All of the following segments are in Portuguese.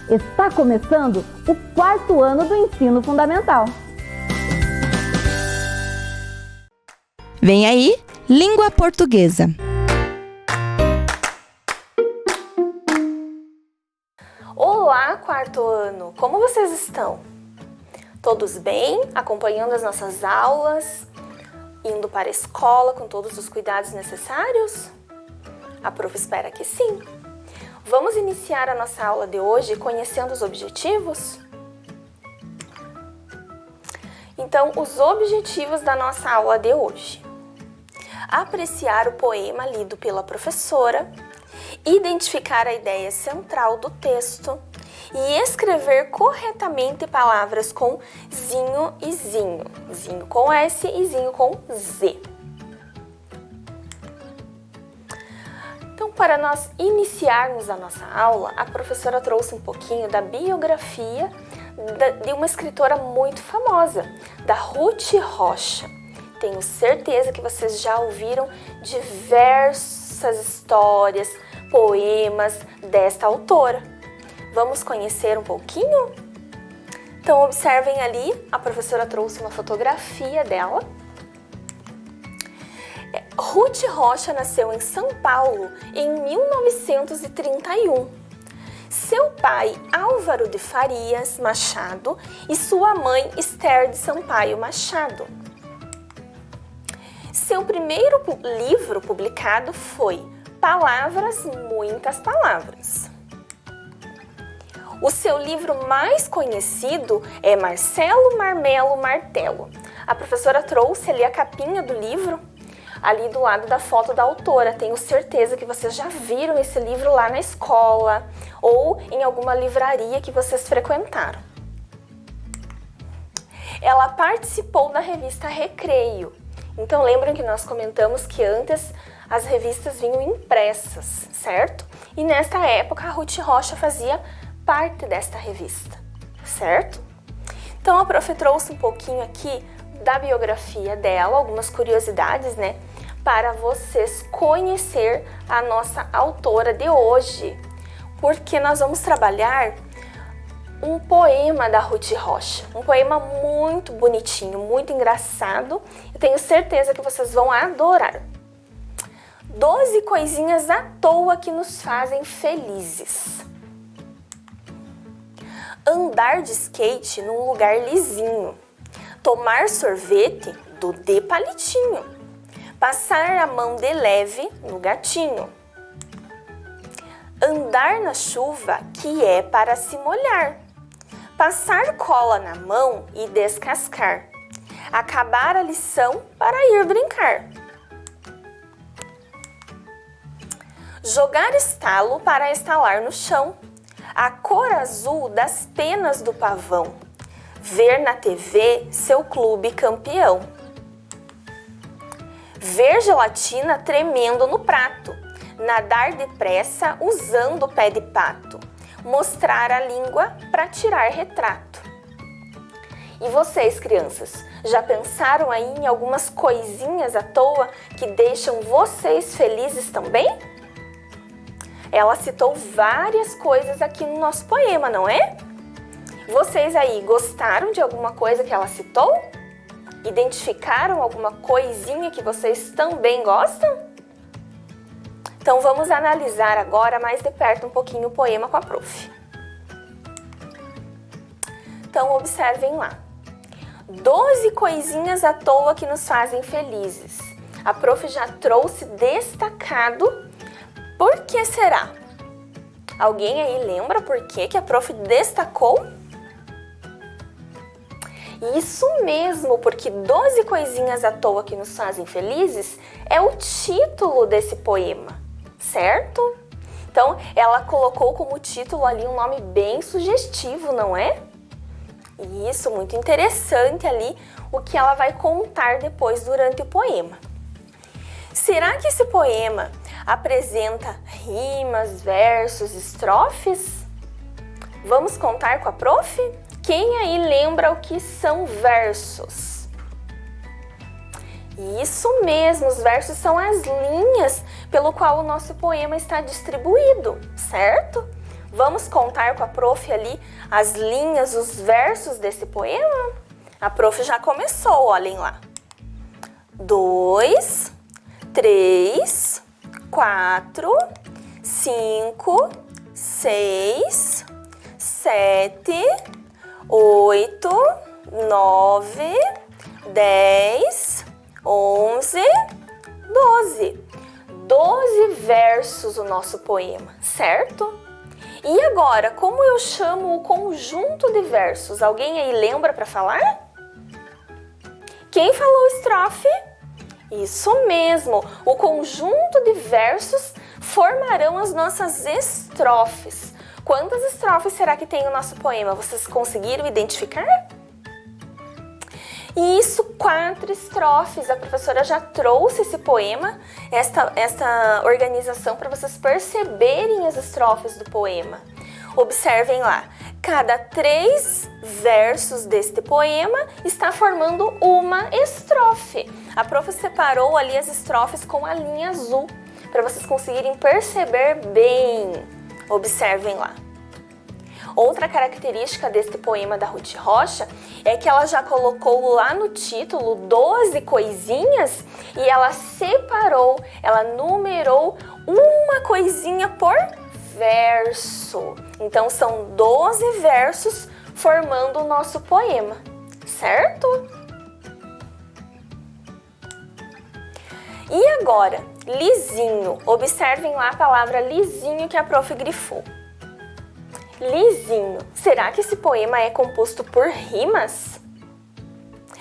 Está começando o 4º ano do ensino fundamental. Vem aí, língua portuguesa. Olá, 4º ano! Como vocês estão? Todos bem? Acompanhando as nossas aulas? Indo para a escola com todos os cuidados necessários? A prof espera que sim. Vamos iniciar a nossa aula de hoje conhecendo os objetivos? Então, os objetivos da nossa aula de hoje: apreciar o poema lido pela professora, identificar a ideia central do texto e escrever corretamente palavras com zinho e zinho. Zinho com S e zinho com Z. Então, para nós iniciarmos a nossa aula, a professora trouxe um pouquinho da biografia de uma escritora muito famosa, da Ruth Rocha. Tenho certeza que vocês já ouviram diversas histórias, poemas desta autora. Vamos conhecer um pouquinho? Então, observem ali, a professora trouxe uma fotografia dela. Ruth Rocha nasceu em São Paulo em 1931. Seu pai, Álvaro de Farias Machado, e sua mãe, Esther de Sampaio Machado. Seu primeiro livro publicado foi Palavras, Muitas Palavras. O seu livro mais conhecido é Marcelo Marmelo Martelo. A professora trouxe ali a capinha do livro, ali do lado da foto da autora. Tenho certeza que vocês já viram esse livro lá na escola ou em alguma livraria que vocês frequentaram. Ela participou da revista Recreio. Então, lembram que nós comentamos que antes as revistas vinham impressas, certo? E nesta época a Ruth Rocha fazia parte desta revista, certo? Então, a prof trouxe um pouquinho aqui da biografia dela, algumas curiosidades, né? Para vocês conhecer a nossa autora de hoje. Porque nós vamos trabalhar um poema da Ruth Rocha. Um poema muito bonitinho, muito engraçado. Eu tenho certeza que vocês vão adorar. 12 coisinhas à toa que nos fazem felizes. Andar de skate num lugar lisinho. Tomar sorvete do de palitinho. Passar a mão de leve no gatinho. Andar na chuva que é para se molhar. Passar cola na mão e descascar. Acabar a lição para ir brincar. Jogar estalo para estalar no chão. A cor azul das penas do pavão. Ver na TV seu clube campeão. Ver gelatina tremendo no prato. Nadar depressa usando o pé de pato. Mostrar a língua para tirar retrato. E vocês, crianças, já pensaram aí em algumas coisinhas à toa que deixam vocês felizes também? Ela citou várias coisas aqui no nosso poema, não é? Vocês aí gostaram de alguma coisa que ela citou? Identificaram alguma coisinha que vocês também gostam? Então vamos analisar agora mais de perto um pouquinho o poema com a prof. Então observem lá. 12 coisinhas à toa que nos fazem felizes. A prof já trouxe destacado. Por que será? Alguém aí lembra por que a prof destacou? Isso mesmo, porque 12 coisinhas à toa que nos fazem felizes é o título desse poema, certo? Então, ela colocou como título ali um nome bem sugestivo, não é? Isso, muito interessante ali o que ela vai contar depois durante o poema. Será que esse poema apresenta rimas, versos, estrofes? Vamos contar com a prof? Quem aí lembra o que são versos? Isso mesmo, os versos são as linhas pelo qual o nosso poema está distribuído, certo? Vamos contar com a prof ali as linhas, os versos desse poema? A prof já começou, olhem lá. 2, 3, 4, 5, 6, 7, 8, 9, 10, 11, 12. 12 versos o nosso poema, certo? E agora, como eu chamo o conjunto de versos? Alguém aí lembra para falar? Quem falou estrofe? Isso mesmo, o conjunto de versos formarão as nossas estrofes. Quantas estrofes será que tem o nosso poema? Vocês conseguiram identificar? Isso, 4 estrofes. A professora já trouxe esse poema, esta organização para vocês perceberem as estrofes do poema. Observem lá, cada 3 versos deste poema está formando uma estrofe. A prof separou ali as estrofes com a linha azul, para vocês conseguirem perceber bem. Observem lá. Outra característica deste poema da Ruth Rocha é que ela já colocou lá no título 12 coisinhas e ela separou, ela numerou uma coisinha por verso. Então são 12 versos formando o nosso poema, certo? E agora, lisinho. Observem lá a palavra lisinho que a prof grifou. Lisinho. Será que esse poema é composto por rimas?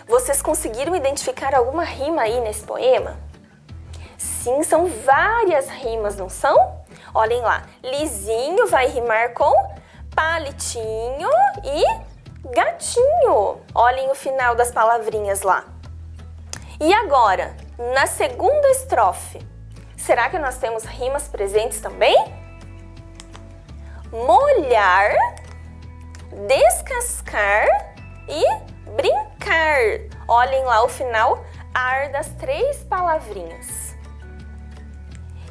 Vocês conseguiram identificar alguma rima aí nesse poema? Sim, são várias rimas, não são? Olhem lá. Lisinho vai rimar com palitinho e gatinho. Olhem o final das palavrinhas lá. E agora, na segunda estrofe, será que nós temos rimas presentes também? Molhar, descascar e brincar. Olhem lá o final, ar das 3 palavrinhas.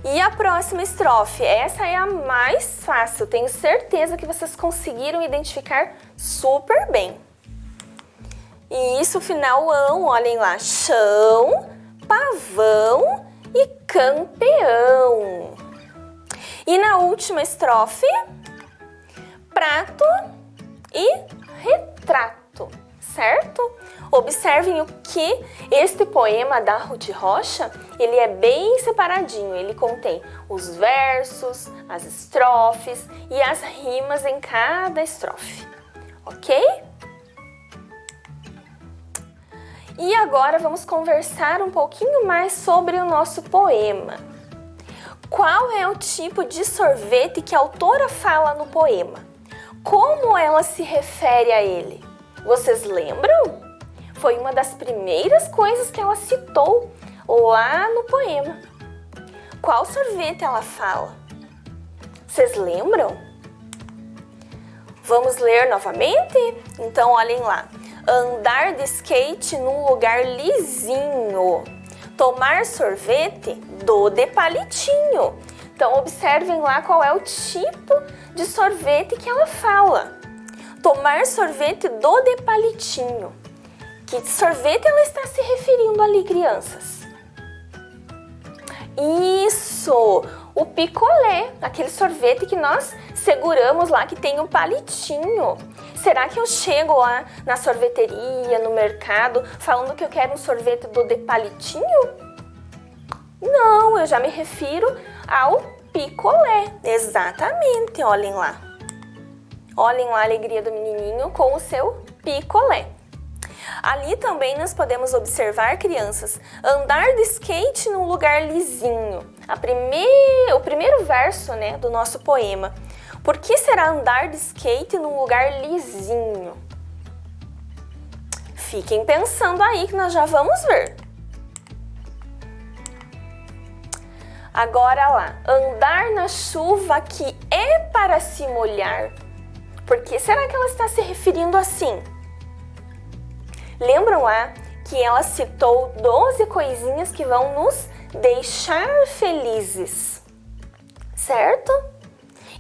E a próxima estrofe, essa é a mais fácil, tenho certeza que vocês conseguiram identificar super bem. E isso, finalão, olhem lá, chão, pavão e campeão. E na última estrofe, prato e retrato, certo? Observem o que este poema da Ruth Rocha, ele é bem separadinho, ele contém os versos, as estrofes e as rimas em cada estrofe, ok? E agora vamos conversar um pouquinho mais sobre o nosso poema. Qual é o tipo de sorvete que a autora fala no poema? Como ela se refere a ele? Vocês lembram? Foi uma das primeiras coisas que ela citou lá no poema. Qual sorvete ela fala? Vocês lembram? Vamos ler novamente? Então, olhem lá. Andar de skate num lugar lisinho. Tomar sorvete de palitinho. Então, observem lá qual é o tipo de sorvete que ela fala. Tomar sorvete de palitinho. Que sorvete ela está se referindo ali, crianças? Isso! O picolé, aquele sorvete que nós seguramos lá, que tem um palitinho. Será que eu chego lá na sorveteria, no mercado, falando que eu quero um sorvete de palitinho? Não, eu já me refiro ao picolé. Exatamente, olhem lá. Olhem lá a alegria do menininho com o seu picolé. Ali também nós podemos observar, crianças, andar de skate num lugar lisinho. O primeiro verso, né, do nosso poema. Por que será andar de skate num lugar lisinho? Fiquem pensando aí que nós já vamos ver. Agora lá, andar na chuva que é para se molhar. Por que será que ela está se referindo assim? Lembram lá que ela citou 12 coisinhas que vão nos deixar felizes, certo?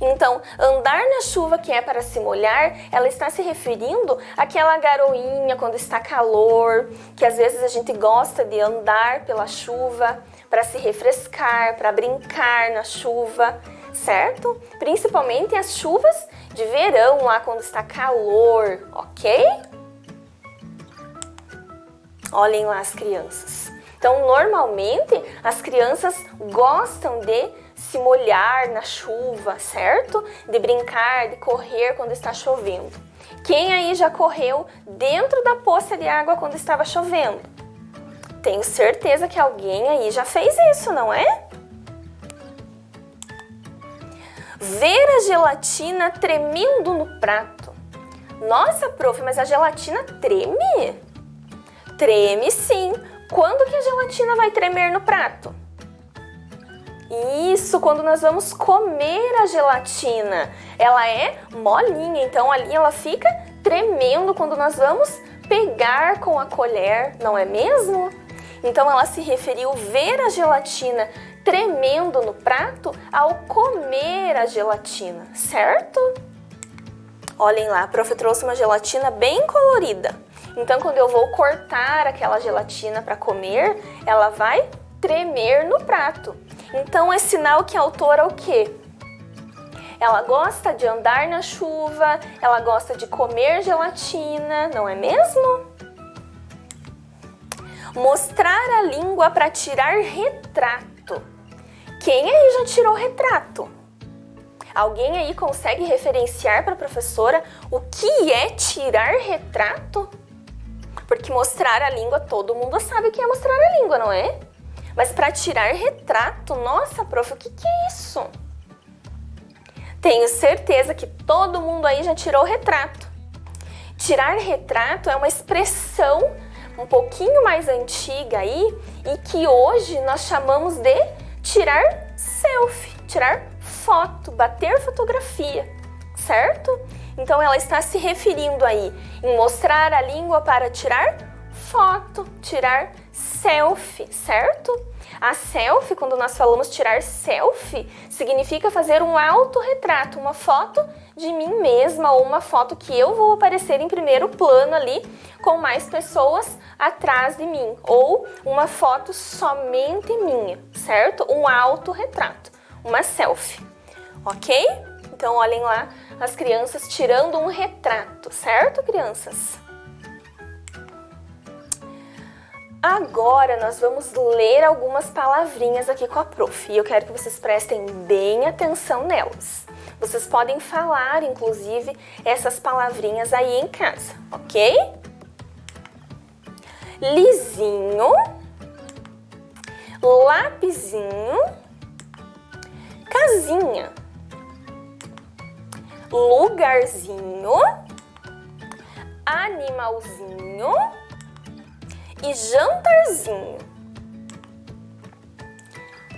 Então, andar na chuva, que é para se molhar, ela está se referindo àquela garoinha quando está calor, que às vezes a gente gosta de andar pela chuva para se refrescar, para brincar na chuva, certo? Principalmente as chuvas de verão, lá quando está calor, ok? Olhem lá as crianças. Então, normalmente, as crianças gostam de se molhar na chuva, certo? De brincar, de correr quando está chovendo. Quem aí já correu dentro da poça de água quando estava chovendo? Tenho certeza que alguém aí já fez isso, não é? Ver a gelatina tremendo no prato. Nossa, prof, mas a gelatina treme? Treme sim. Quando que a gelatina vai tremer no prato? Isso, quando nós vamos comer a gelatina. Ela é molinha, então ali ela fica tremendo quando nós vamos pegar com a colher, não é mesmo? Então ela se referiu ver a gelatina tremendo no prato ao comer a gelatina, certo? Olhem lá, a prof trouxe uma gelatina bem colorida. Então quando eu vou cortar aquela gelatina para comer, ela vai tremer no prato. Então é sinal que a autora o quê? Ela gosta de andar na chuva, ela gosta de comer gelatina, não é mesmo? Mostrar a língua para tirar retrato. Quem aí já tirou retrato? Alguém aí consegue referenciar para a professora o que é tirar retrato? Porque mostrar a língua, todo mundo sabe o que é mostrar a língua, não é? Mas para tirar retrato, nossa, prof, o que é isso? Tenho certeza que todo mundo aí já tirou retrato. Tirar retrato é uma expressão um pouquinho mais antiga aí e que hoje nós chamamos de tirar selfie, tirar foto, bater fotografia, certo? Então ela está se referindo aí em mostrar a língua para tirar foto, tirar selfie, certo? A selfie, quando nós falamos tirar selfie, significa fazer um autorretrato, uma foto de mim mesma ou uma foto que eu vou aparecer em primeiro plano ali com mais pessoas atrás de mim, ou uma foto somente minha, certo? Um autorretrato, uma selfie, ok? Então olhem lá as crianças tirando um retrato, certo, crianças? Agora nós vamos ler algumas palavrinhas aqui com a prof. E eu quero que vocês prestem bem atenção nelas. Vocês podem falar, inclusive, essas palavrinhas aí em casa, ok? Lisinho, lapisinho, casinha, lugarzinho, animalzinho e jantarzinho.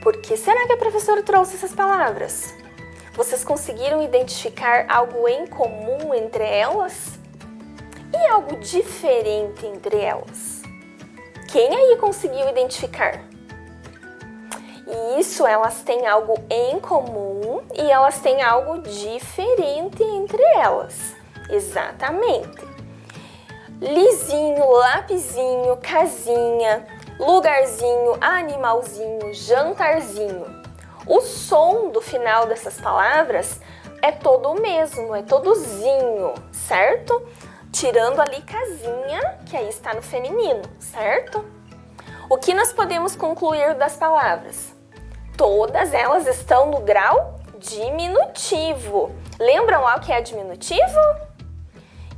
Por que será que a professora trouxe essas palavras? Vocês conseguiram identificar algo em comum entre elas? E algo diferente entre elas? Quem aí conseguiu identificar? Isso, elas têm algo em comum e elas têm algo diferente entre elas. Exatamente. Lisinho, lapisinho, casinha, lugarzinho, animalzinho, jantarzinho. O som do final dessas palavras é todo o mesmo, é todozinho, certo? Tirando ali casinha, que aí está no feminino, certo? O que nós podemos concluir das palavras? Todas elas estão no grau diminutivo. Lembram lá o que é diminutivo?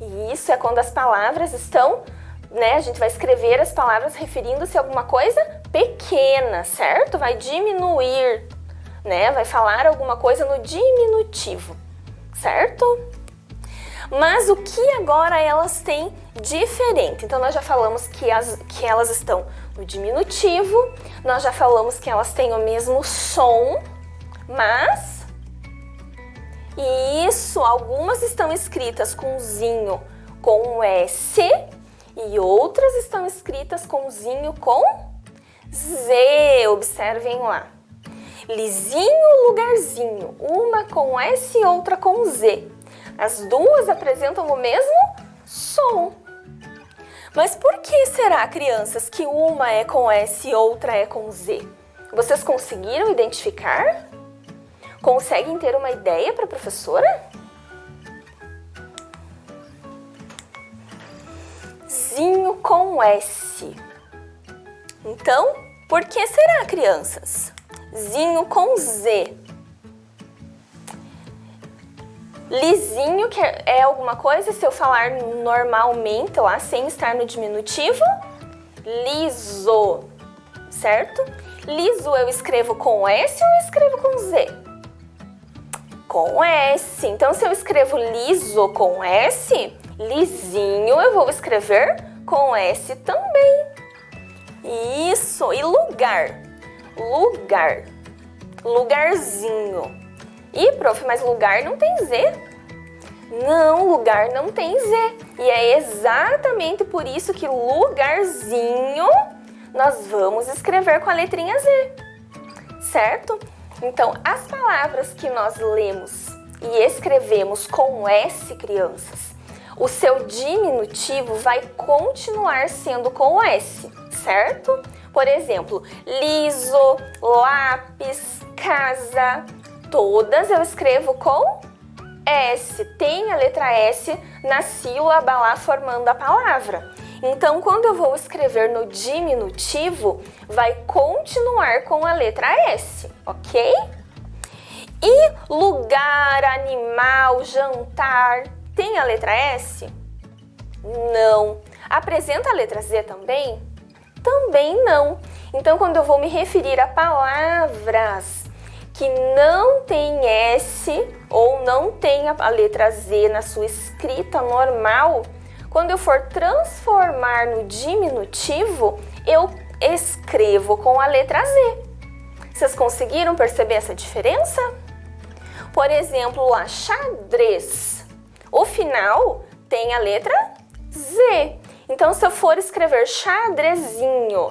E isso é quando as palavras estão, né? A gente vai escrever as palavras referindo-se a alguma coisa pequena, certo? Vai diminuir, né? Vai falar alguma coisa no diminutivo, certo? Mas o que agora elas têm diferente? Então nós já falamos que elas estão no diminutivo, nós já falamos que elas têm o mesmo som, mas isso, algumas estão escritas com zinho com S e outras estão escritas com zinho com Z, observem lá. Lisinho, lugarzinho. Uma com S e outra com Z. As duas apresentam o mesmo som. Mas por que será, crianças, que uma é com S e outra é com Z? Vocês conseguiram identificar? Conseguem ter uma ideia para a professora? Zinho com S. Então, por que será, crianças? Zinho com Z. Lisinho, que é alguma coisa, se eu falar normalmente lá, sem estar no diminutivo, liso, certo? Liso eu escrevo com S ou eu escrevo com Z? Com S. Então, se eu escrevo liso com S, lisinho eu vou escrever com S também. Isso. E lugar? Lugar. Lugarzinho. Ih, prof, mas lugar não tem Z? Não, lugar não tem Z. E é exatamente por isso que lugarzinho nós vamos escrever com a letrinha Z, certo? Então, as palavras que nós lemos e escrevemos com S, crianças, o seu diminutivo vai continuar sendo com S, certo? Por exemplo, liso, lápis, casa, todas eu escrevo com S. Tem a letra S na sílaba lá formando a palavra. Então, quando eu vou escrever no diminutivo, vai continuar com a letra S, ok? E lugar, animal, jantar, tem a letra S? Não. Apresenta a letra Z também? Também não. Então, quando eu vou me referir a palavras que não tem S ou não tem a letra Z na sua escrita normal, quando eu for transformar no diminutivo, eu escrevo com a letra Z. Vocês conseguiram perceber essa diferença? Por exemplo, lá, xadrez. O final tem a letra Z. Então, se eu for escrever xadrezinho,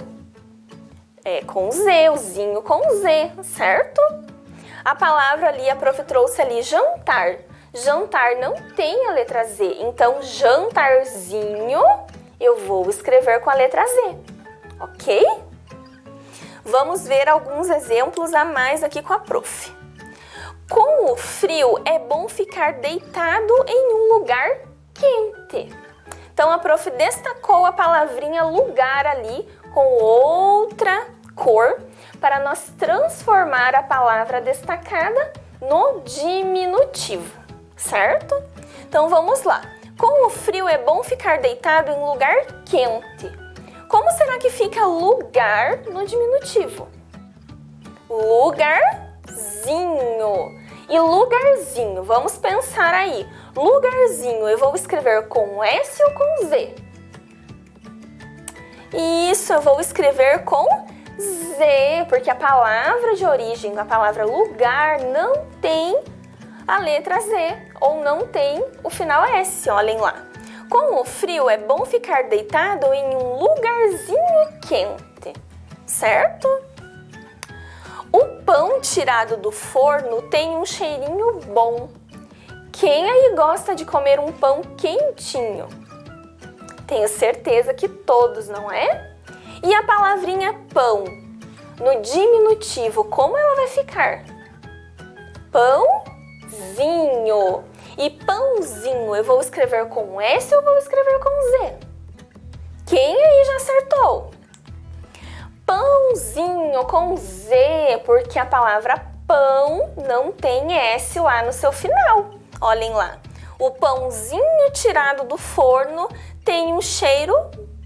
é com Z, o zinho com Z, certo? A palavra ali, a prof trouxe ali jantar. Jantar não tem a letra Z, então jantarzinho eu vou escrever com a letra Z, ok? Vamos ver alguns exemplos a mais aqui com a prof. Com o frio é bom ficar deitado em um lugar quente. Então a prof destacou a palavrinha lugar ali com outra cor para nós transformar a palavra destacada no diminutivo. Certo? Então vamos lá. Com o frio é bom ficar deitado em lugar quente. Como será que fica lugar no diminutivo? Lugarzinho. E lugarzinho, vamos pensar aí. Lugarzinho, eu vou escrever com S ou com Z? Isso, eu vou escrever com Z, porque a palavra de origem, a palavra lugar, não tem a letra Z, ou não tem o final S, olhem lá. Com o frio é bom ficar deitado em um lugarzinho quente, certo? O pão tirado do forno tem um cheirinho bom. Quem aí gosta de comer um pão quentinho? Tenho certeza que todos, não é? E a palavrinha pão, no diminutivo, como ela vai ficar? Pãozinho. E pãozinho, eu vou escrever com S ou vou escrever com Z? Quem aí já acertou? Pãozinho com Z, porque a palavra pão não tem S lá no seu final. Olhem lá. O pãozinho tirado do forno tem um cheiro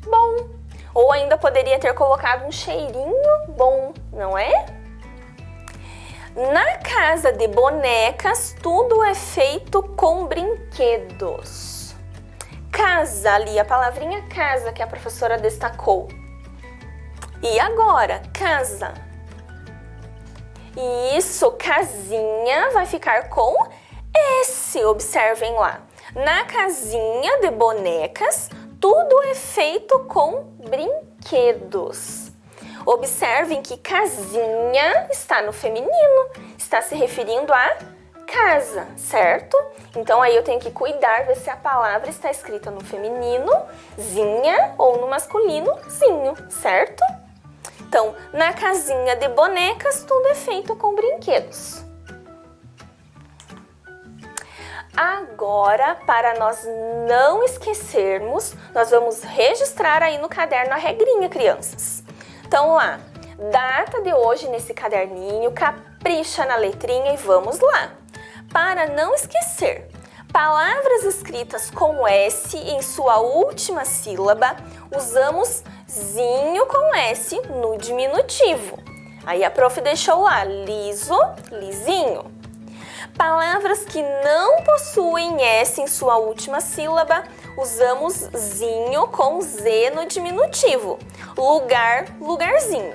bom. Ou ainda poderia ter colocado um cheirinho bom, não é? Na casa de bonecas, tudo é feito com brinquedos. Casa ali, a palavrinha casa que a professora destacou. E agora, casa. Isso, casinha vai ficar com S, observem lá. Na casinha de bonecas, tudo é feito com brinquedos. Observem que casinha está no feminino, está se referindo a casa, certo? Então aí eu tenho que cuidar, ver se a palavra está escrita no feminino, zinha, ou no masculino, zinho, certo? Então, na casinha de bonecas, tudo é feito com brinquedos. Agora, para nós não esquecermos, nós vamos registrar aí no caderno a regrinha, crianças. Então lá, data de hoje nesse caderninho, capricha na letrinha e vamos lá. Para não esquecer, palavras escritas com S em sua última sílaba, usamos zinho com S no diminutivo. Aí a prof deixou lá, liso, lisinho. Palavras que não possuem S em sua última sílaba, usamos zinho com Z no diminutivo. Lugar, lugarzinho.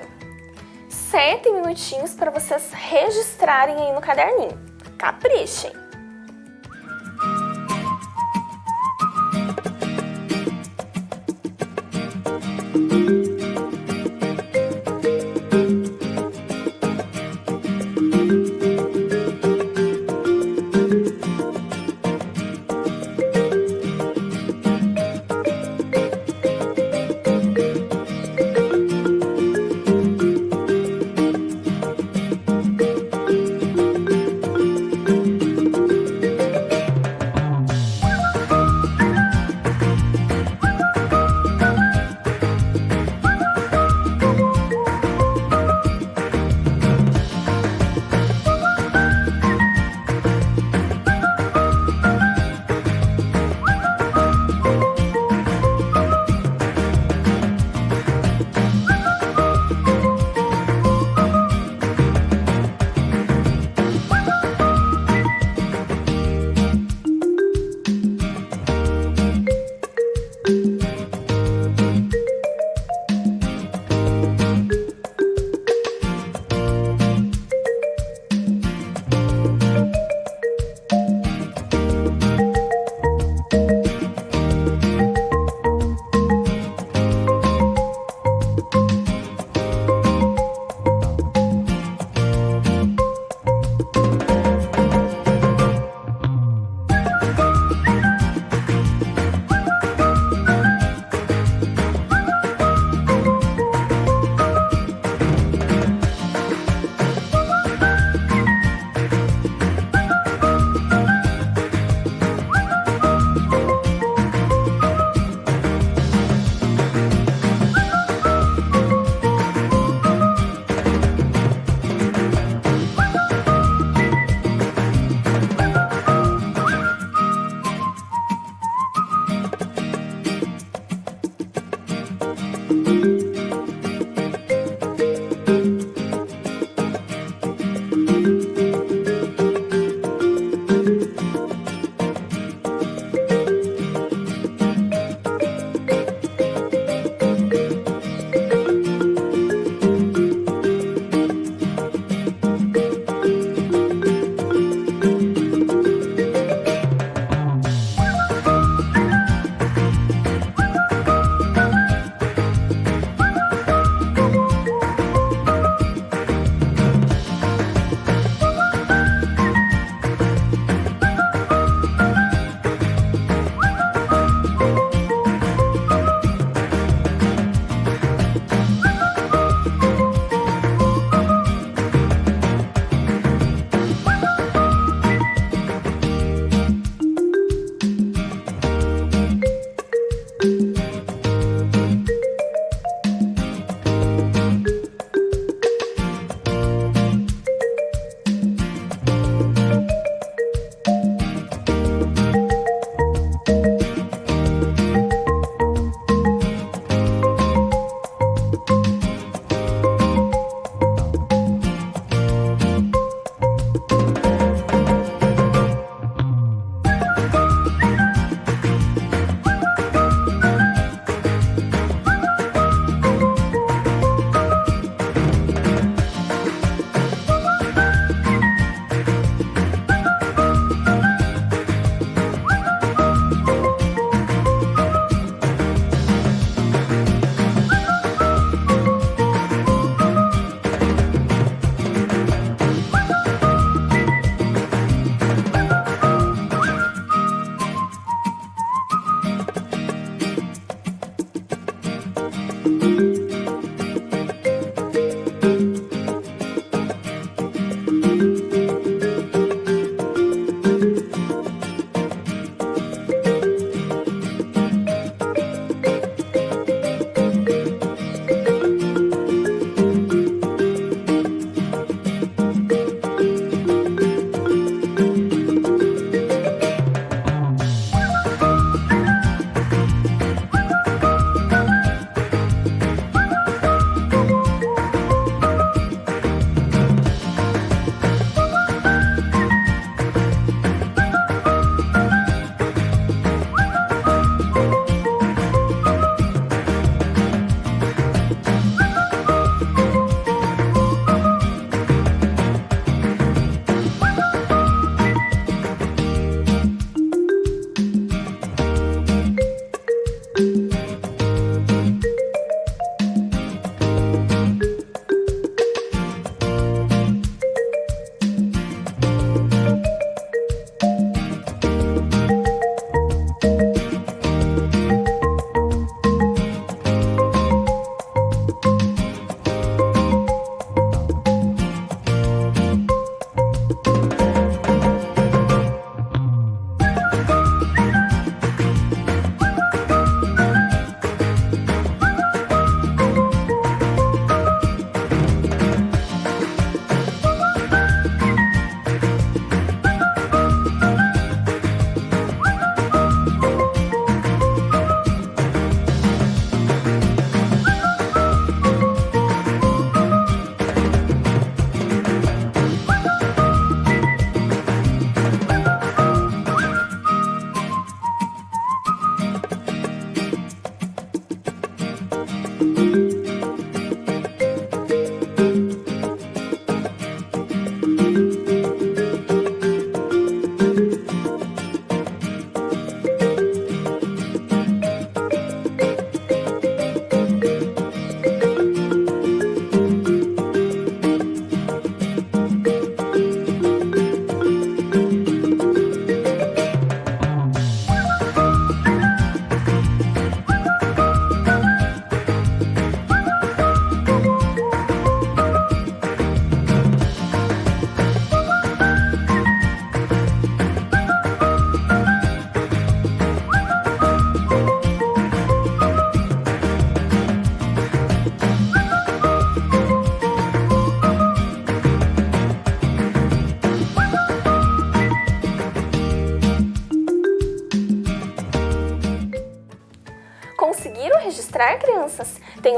7 minutinhos para vocês registrarem aí no caderninho. Caprichem!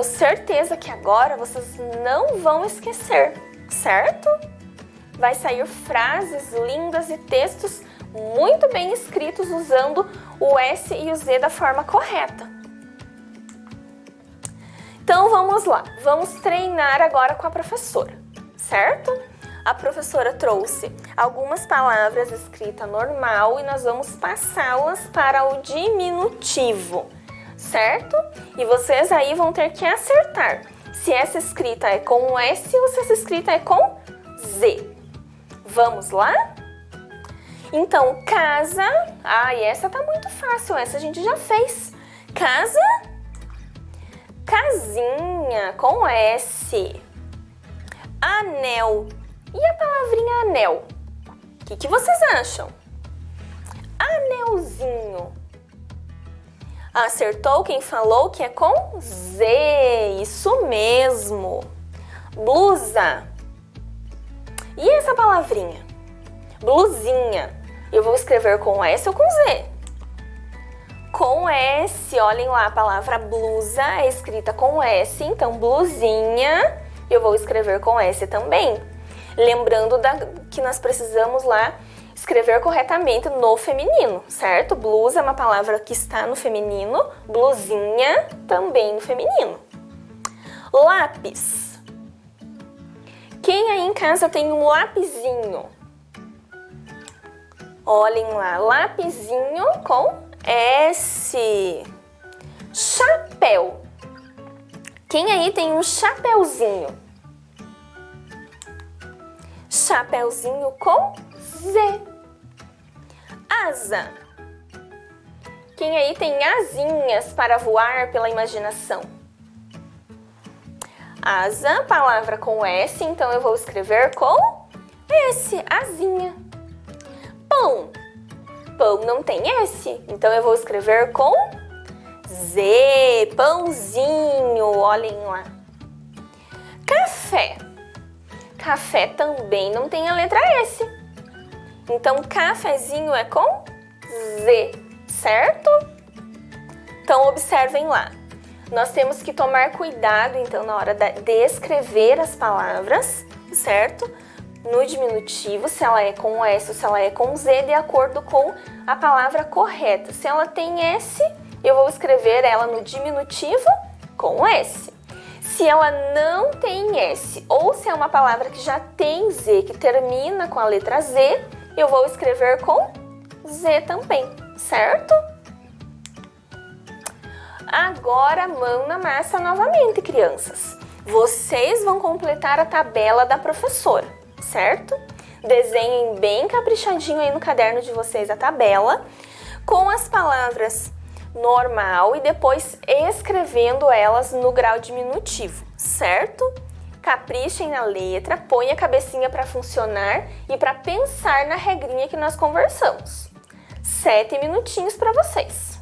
tenho certeza que agora vocês não vão esquecer, certo? Vai sair frases lindas e textos muito bem escritos usando o S e o Z da forma correta. Então vamos lá, vamos treinar agora com a professora, certo? A professora trouxe algumas palavras escritas normal e nós vamos passá-las para o diminutivo, certo? E vocês aí vão ter que acertar se essa escrita é com S ou se essa escrita é com Z. Vamos lá? Então, casa... e essa tá muito fácil, essa a gente já fez. Casa, casinha, com S. Anel. E a palavrinha anel? O que vocês acham? Anelzinho. Acertou quem falou que é com Z, isso mesmo. Blusa. E essa palavrinha? Blusinha. Eu vou escrever com S ou com Z? Com S, olhem lá, a palavra blusa é escrita com S, então blusinha eu vou escrever com S também. Lembrando que nós precisamos lá escrever corretamente no feminino, certo? Blusa é uma palavra que está no feminino, blusinha também no feminino. Lápis. Quem aí em casa tem um lapisinho? Olhem lá, lapisinho com S. Chapéu. Quem aí tem um chapéuzinho? Chapéuzinho com Z. Asa. Quem aí tem asinhas para voar pela imaginação? Asa, palavra com S, então eu vou escrever com S, asinha. Pão. Pão não tem S, então eu vou escrever com Z, pãozinho, olhem lá. Café. Café também não tem a letra S, então cafezinho é com Z, certo? Então observem lá. Nós temos que tomar cuidado, então, na hora de escrever as palavras, certo? No diminutivo, se ela é com S ou se ela é com Z, de acordo com a palavra correta. Se ela tem S, eu vou escrever ela no diminutivo com S. Se ela não tem S, ou se é uma palavra que já tem Z, que termina com a letra Z, eu vou escrever com Z também, certo? Agora, mão na massa novamente, crianças. Vocês vão completar a tabela da professora, certo? Desenhem bem caprichadinho aí no caderno de vocês a tabela, com as palavras normal e depois escrevendo elas no grau diminutivo, certo? Caprichem na letra, põe a cabecinha para funcionar e para pensar na regrinha que nós conversamos. 7 minutinhos para vocês.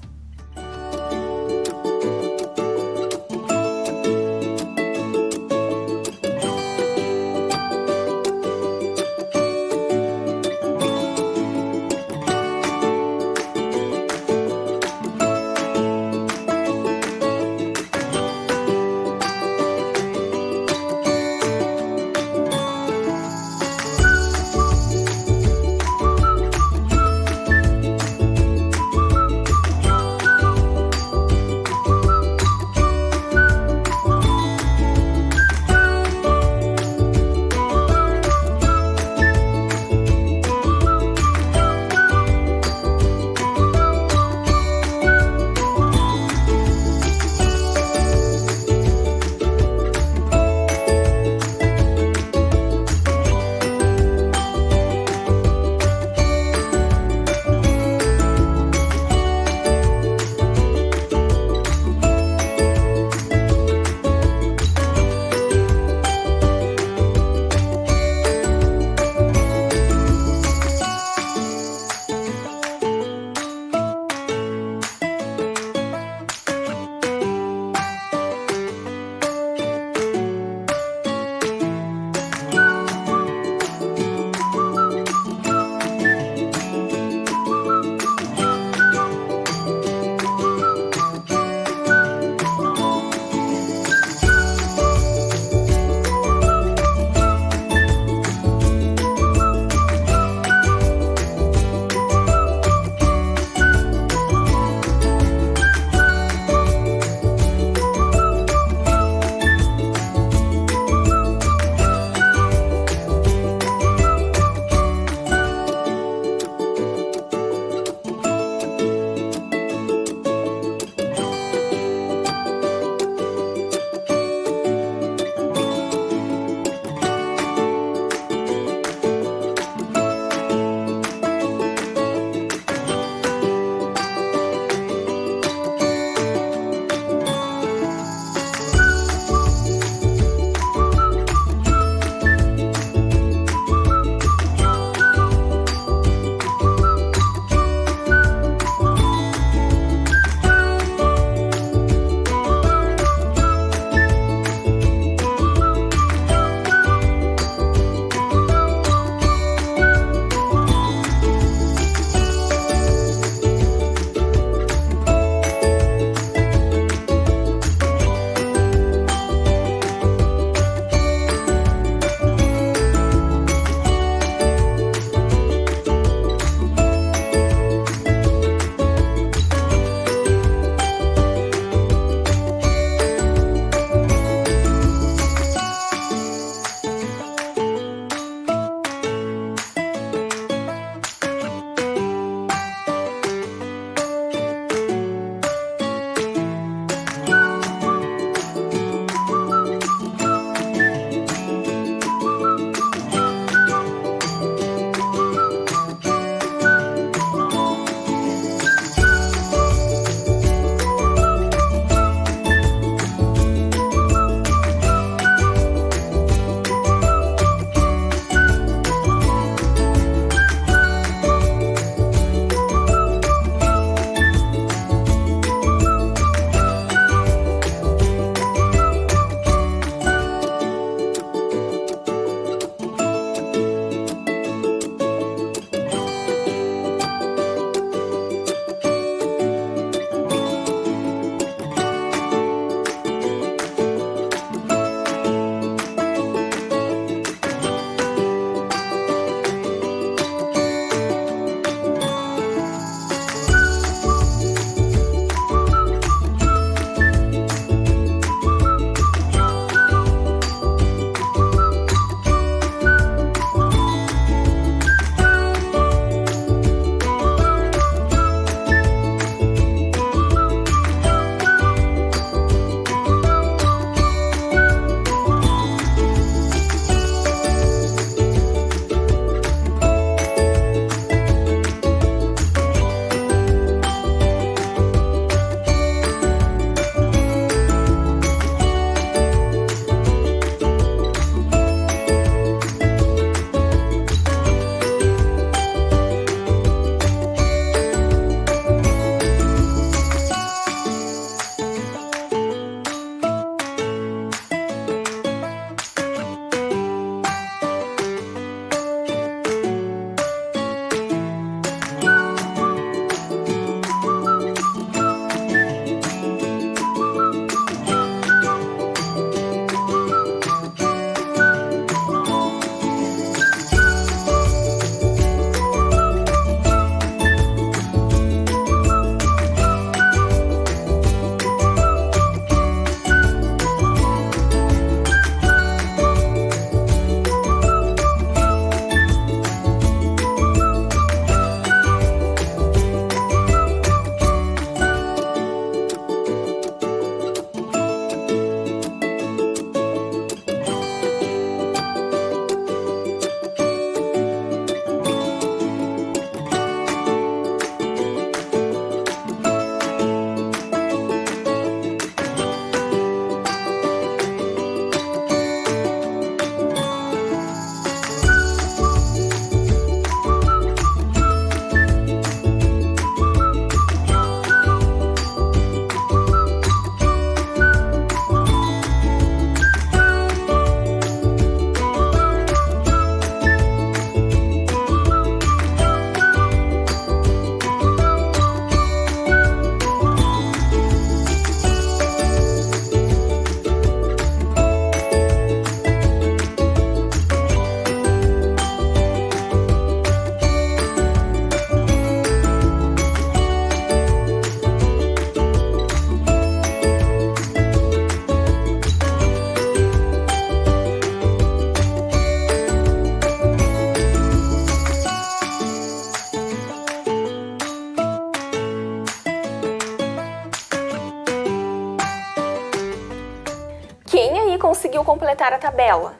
conseguiu completar a tabela?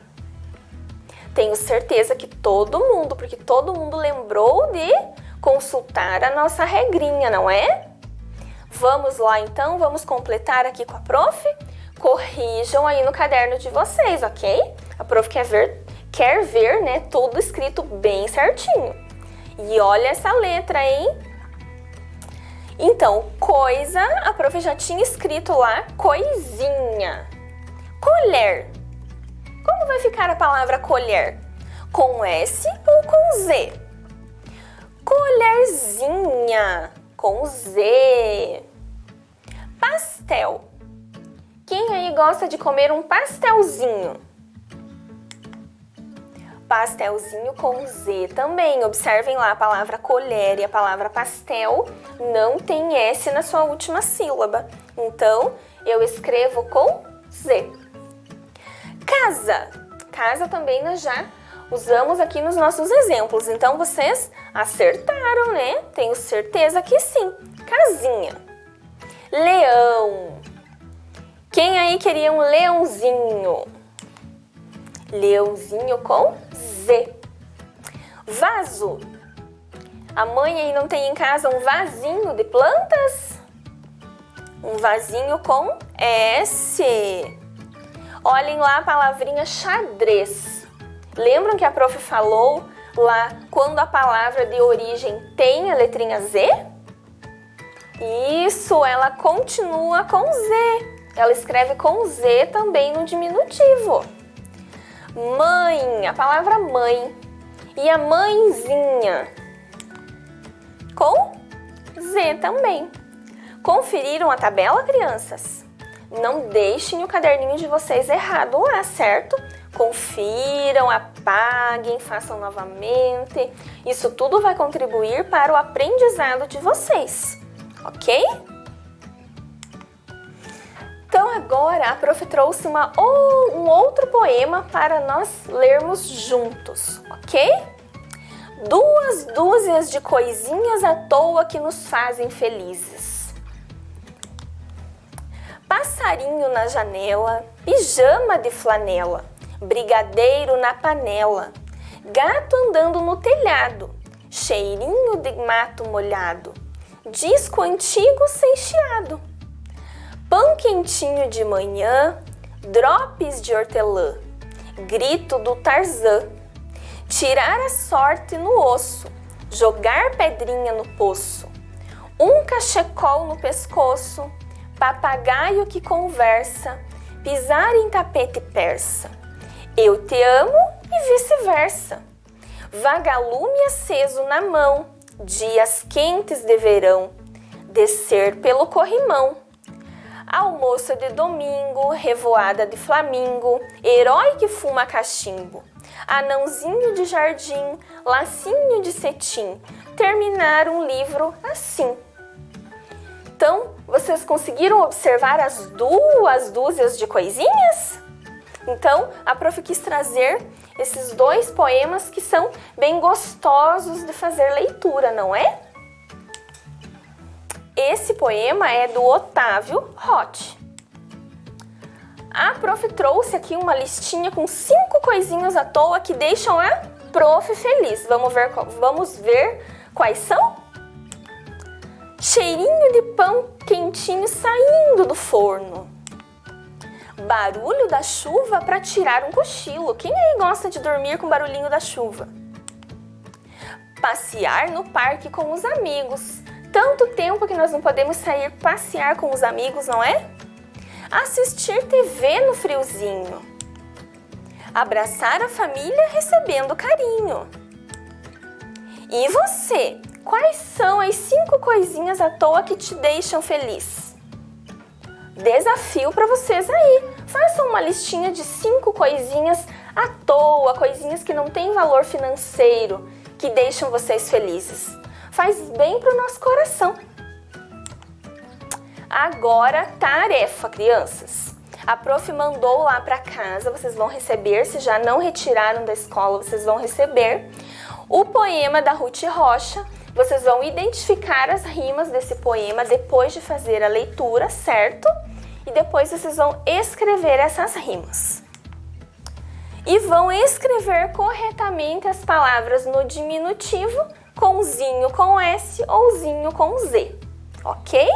Tenho certeza que todo mundo, porque todo mundo lembrou de consultar a nossa regrinha, não é? Vamos lá então, vamos completar aqui com a prof? Corrijam aí no caderno de vocês, ok? A prof quer ver, né, tudo escrito bem certinho. E olha essa letra, hein? Então, coisa, a prof já tinha escrito lá, coisinha. Colher. Como vai ficar a palavra colher? Com S ou com Z? Colherzinha, com Z. Pastel. Quem aí gosta de comer um pastelzinho? Pastelzinho com Z também. Observem lá a palavra colher e a palavra pastel não tem S na sua última sílaba. Então, eu escrevo com Z. Casa. Casa também nós já usamos aqui nos nossos exemplos. Então, vocês acertaram, né? Tenho certeza que sim. Casinha. Leão. Quem aí queria um leãozinho? Leãozinho com Z. Vaso. A mãe aí não tem em casa um vasinho de plantas? Um vasinho com S. Olhem lá a palavrinha xadrez. Lembram que a prof falou lá quando a palavra de origem tem a letrinha Z? Isso, ela continua com Z. Ela escreve com Z também no diminutivo. Mãe, a palavra mãe. E a mãezinha? Com Z também. Conferiram a tabela, crianças? Não deixem o caderninho de vocês errado lá, certo? Confiram, apaguem, façam novamente. Isso tudo vai contribuir para o aprendizado de vocês, ok? Então agora a prof trouxe um outro poema para nós lermos juntos, ok? Duas dúzias de coisinhas à toa que nos fazem felizes. Passarinho na janela, pijama de flanela, brigadeiro na panela, gato andando no telhado, cheirinho de mato molhado, disco antigo sem chiado, pão quentinho de manhã, drops de hortelã, grito do Tarzan, tirar a sorte no osso, jogar pedrinha no poço, um cachecol no pescoço, papagaio que conversa, pisar em tapete persa, eu te amo e vice-versa, vagalume aceso na mão, dias quentes de verão, descer pelo corrimão, almoço de domingo, revoada de flamingo, herói que fuma cachimbo, anãozinho de jardim, lacinho de cetim, terminar um livro assim. Então, vocês conseguiram observar as duas dúzias de coisinhas? Então, a prof quis trazer esses dois poemas que são bem gostosos de fazer leitura, não é? Esse poema é do Otávio Roth. A prof trouxe aqui uma listinha com 5 coisinhas à toa que deixam a prof feliz. Vamos ver quais são? Cheirinho de pão quentinho saindo do forno. Barulho da chuva para tirar um cochilo. Quem aí gosta de dormir com barulhinho da chuva? Passear no parque com os amigos. Tanto tempo que nós não podemos sair passear com os amigos, não é? Assistir TV no friozinho. Abraçar a família recebendo carinho. E você? Quais são as 5 coisinhas à toa que te deixam feliz? Desafio para vocês aí. Façam uma listinha de 5 coisinhas à toa, coisinhas que não têm valor financeiro, que deixam vocês felizes. Faz bem para o nosso coração. Agora, tarefa, crianças. A prof mandou lá para casa, vocês vão receber, se já não retiraram da escola, vocês vão receber o poema da Ruth Rocha. Vocês vão identificar as rimas desse poema depois de fazer a leitura, certo? E depois vocês vão escrever essas rimas. e vão escrever corretamente as palavras no diminutivo com zinho com S ou zinho com Z, ok?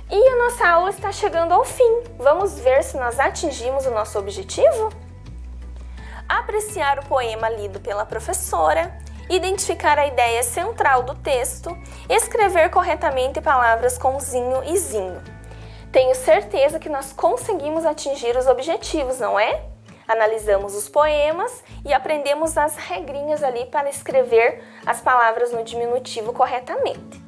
E a nossa aula está chegando ao fim. Vamos ver se nós atingimos o nosso objetivo? Apreciar o poema lido pela professora, identificar a ideia central do texto, escrever corretamente palavras com zinho e zinho. Tenho certeza que nós conseguimos atingir os objetivos, não é? Analisamos os poemas e aprendemos as regrinhas ali para escrever as palavras no diminutivo corretamente.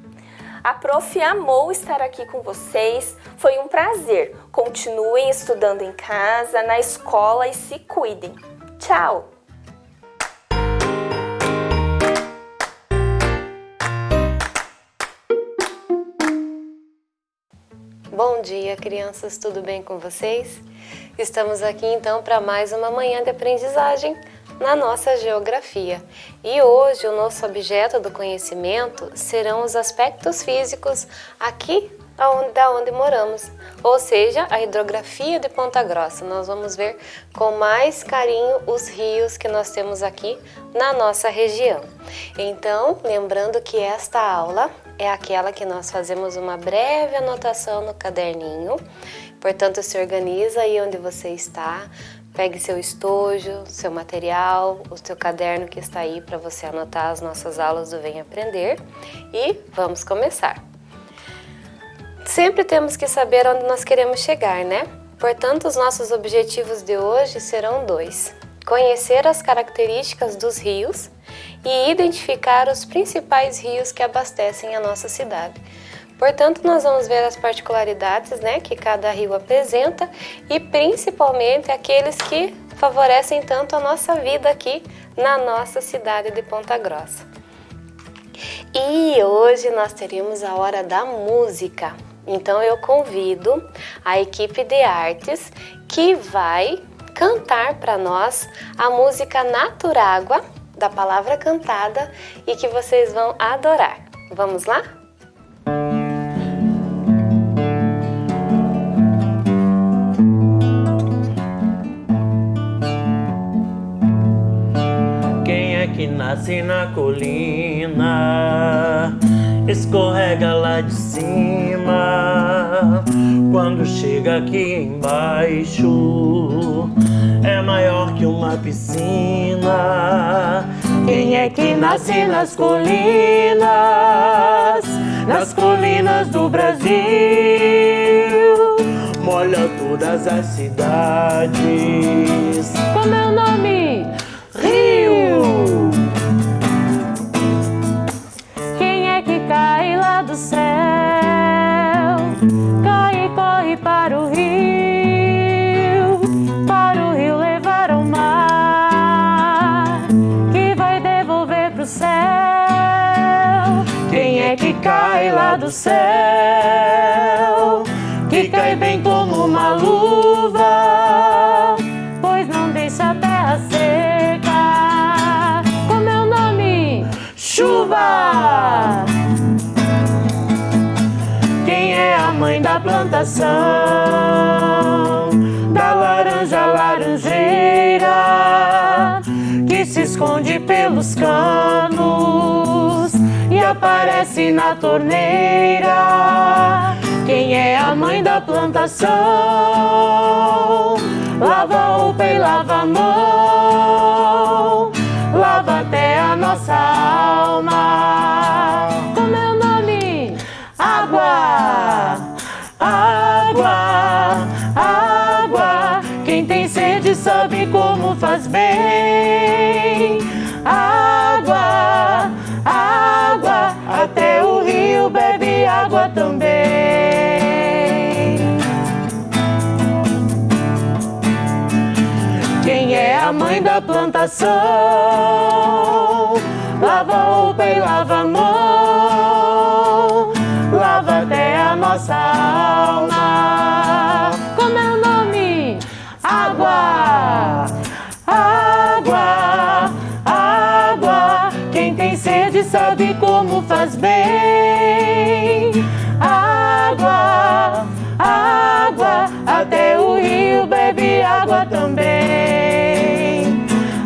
A prof amou estar aqui com vocês, foi um prazer. Continuem estudando em casa, na escola e se cuidem. Tchau! Bom dia, crianças, tudo bem com vocês? Estamos aqui então para mais uma manhã de aprendizagem na nossa geografia. E hoje o nosso objeto do conhecimento serão os aspectos físicos aqui da onde moramos, ou seja, a hidrografia de Ponta Grossa. Nós vamos ver com mais carinho os rios que nós temos aqui na nossa região. Então, lembrando que esta aula é aquela que nós fazemos uma breve anotação no caderninho, portanto se organiza aí onde você está, pegue seu estojo, seu material, o seu caderno que está aí para você anotar as nossas aulas do Vem Aprender e vamos começar. Sempre temos que saber onde nós queremos chegar, né? Portanto, os nossos objetivos de hoje serão 2. Conhecer as características dos rios e identificar os principais rios que abastecem a nossa cidade. Portanto, nós vamos ver as particularidades, né, que cada rio apresenta e principalmente aqueles que favorecem tanto a nossa vida aqui na nossa cidade de Ponta Grossa. E hoje nós teremos a hora da música. Então eu convido a equipe de artes que vai cantar para nós a música Naturágua, da palavra cantada, e que vocês vão adorar. Vamos lá? Quem é que nasce na colina, escorrega lá de cima, quando chega aqui embaixo é maior que uma piscina. Quem é que nasce nas colinas do Brasil, molha todas as cidades. Como é o nome? Rio! Quem é que cai lá do céu? Cai e corre para o rio levar ao mar, que vai devolver pro céu. Quem é que cai lá do céu, que cai bem como uma luva, Pois não deixa a terra seca. Como é o nome? chuva! Quem é a mãe da plantação, da laranja laranjeira, que se esconde pelos canos e aparece na torneira? Quem é a mãe da plantação? Lava o pé e lava a mão, lava até a nossa alma. Como é o nome? Água, água, água. Quem tem sede sabe como faz bem. Água, água, até o rio bebe água também. Quem é a mãe da plantação? Lava o pé e lava a mão, lava até a nossa alma. Como é o nome? Água, água, água. Quem tem sede sabe como faz bem. Água, água, até o rio bebe água água também.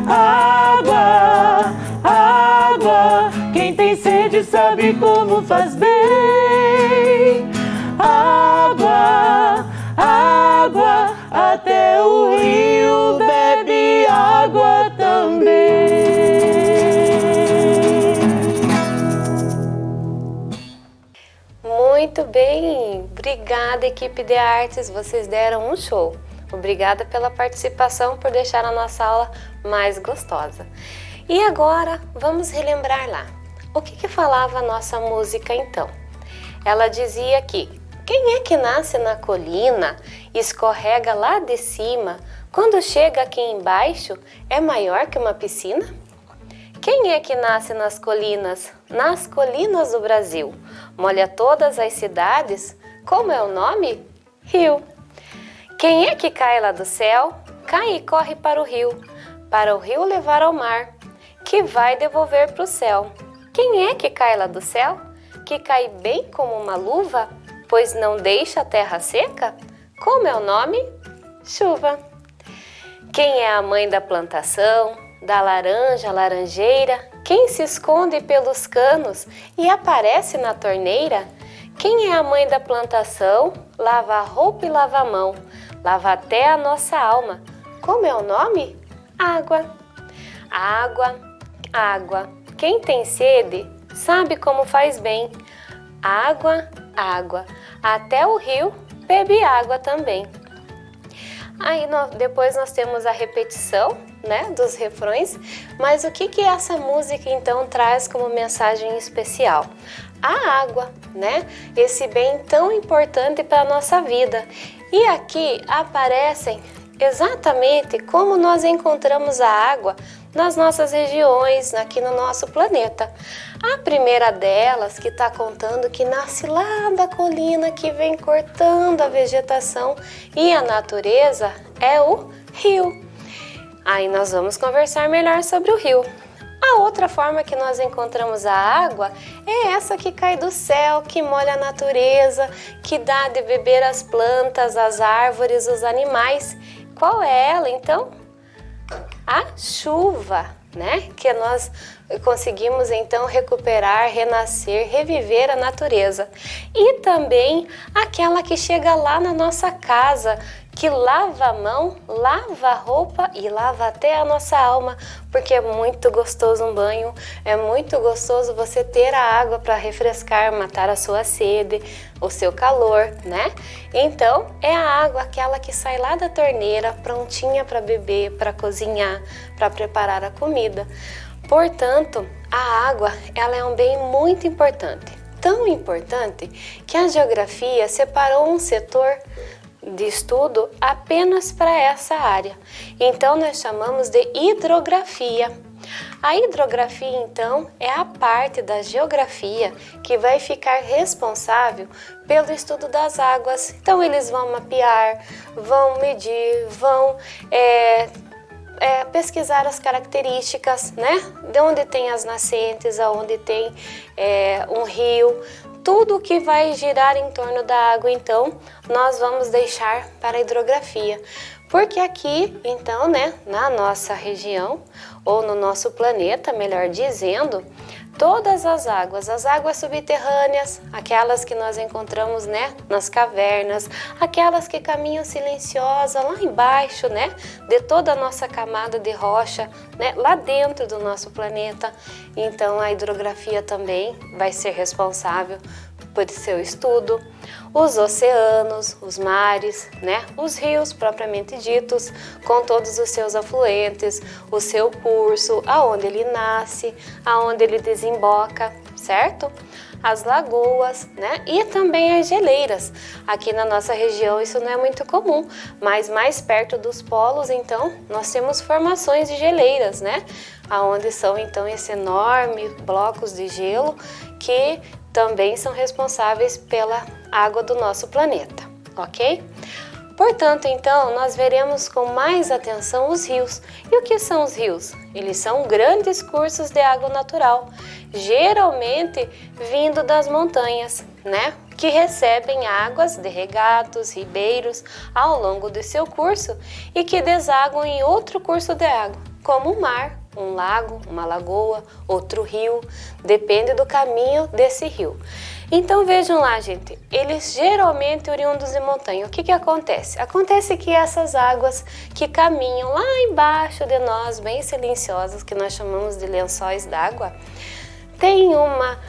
Água, água, quem tem sede sabe como faz bem. Água, água, até o rio bebe água também. Muito bem, obrigada equipe de artes, vocês deram um show. Obrigada pela participação, por deixar a nossa aula mais gostosa. E agora vamos relembrar lá. O que falava a nossa música então? Ela dizia que quem é que nasce na colina, escorrega lá de cima, quando chega aqui embaixo é maior que uma piscina? Quem é que nasce nas colinas do Brasil, molha todas as cidades? Como é o nome? Rio. Quem é que cai lá do céu? Cai e corre para o rio levar ao mar, que vai devolver para o céu. Quem é que cai lá do céu? Que cai bem como uma luva, pois não deixa a terra seca? Como é o nome? Chuva. Quem é a mãe da plantação, da laranja, laranjeira? Quem se esconde pelos canos e aparece na torneira? Quem é a mãe da plantação, lava a roupa e lava a mão, lava até a nossa alma? Como é o nome? Água. Água, água, quem tem sede sabe como faz bem. Água, água, até o rio bebe água também. Aí depois nós temos a repetição, né, dos refrões, mas o que essa música então traz como mensagem especial? A água, né, esse bem tão importante para a nossa vida. E aqui aparecem exatamente como nós encontramos a água nas nossas regiões, aqui no nosso planeta. A primeira delas, que está contando que nasce lá da colina, que vem cortando a vegetação e a natureza, é o rio. Aí nós vamos conversar melhor sobre o rio. A outra forma que nós encontramos a água é essa que cai do céu, que molha a natureza, que dá de beber as plantas, as árvores, os animais. Qual é ela, então? A chuva, né? Que nós conseguimos então recuperar, renascer, reviver a natureza. E também aquela que chega lá na nossa casa, que lava a mão, lava a roupa e lava até a nossa alma, porque é muito gostoso um banho, é muito gostoso você ter a água para refrescar, matar a sua sede, o seu calor, né? Então, é a água aquela que sai lá da torneira, prontinha para beber, para cozinhar, para preparar a comida. Portanto, a água, ela é um bem muito importante. Tão importante que a geografia separou um setor de estudo apenas para essa área. Então, nós chamamos de hidrografia. A hidrografia, então, é a parte da geografia que vai ficar responsável pelo estudo das águas. Então, eles vão mapear, vão medir, vão pesquisar as características, né? De onde tem as nascentes, aonde tem um rio, tudo que vai girar em torno da água, então, nós vamos deixar para a hidrografia. Porque aqui, então, né, na nossa região, ou no nosso planeta, melhor dizendo, todas as águas subterrâneas, aquelas que nós encontramos, né, nas cavernas, aquelas que caminham silenciosas lá embaixo, né, de toda a nossa camada de rocha, né, lá dentro do nosso planeta. Então, a hidrografia também vai ser responsável por seu estudo. Os oceanos, os mares, né, os rios propriamente ditos, com todos os seus afluentes, o seu curso, aonde ele nasce, aonde ele desemboca, certo? As lagoas, né, e também as geleiras. Aqui na nossa região isso não é muito comum, mas mais perto dos polos, então, nós temos formações de geleiras, né, aonde são então esses enormes blocos de gelo que também são responsáveis pela água do nosso planeta, ok? Portanto, então, nós veremos com mais atenção os rios. E o que são os rios? Eles são grandes cursos de água natural, geralmente vindo das montanhas, né? que recebem águas de regatos, ribeiros ao longo do seu curso e que desaguam em outro curso de água, como o mar, um lago, uma lagoa, outro rio, depende do caminho desse rio. Então vejam lá, gente, eles geralmente oriundos de montanha. O que acontece? Acontece que essas águas que caminham lá embaixo de nós, bem silenciosas, que nós chamamos de lençóis d'água, tem uma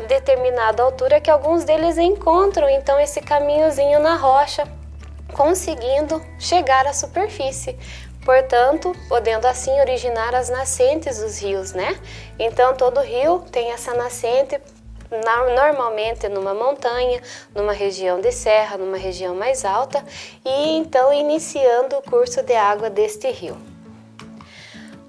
determinada altura que alguns deles encontram então esse caminhozinho na rocha, conseguindo chegar à superfície. Portanto, podendo assim originar as nascentes dos rios, né? Então, todo rio tem essa nascente, normalmente numa montanha, numa região de serra, numa região mais alta, e então iniciando o curso de água deste rio.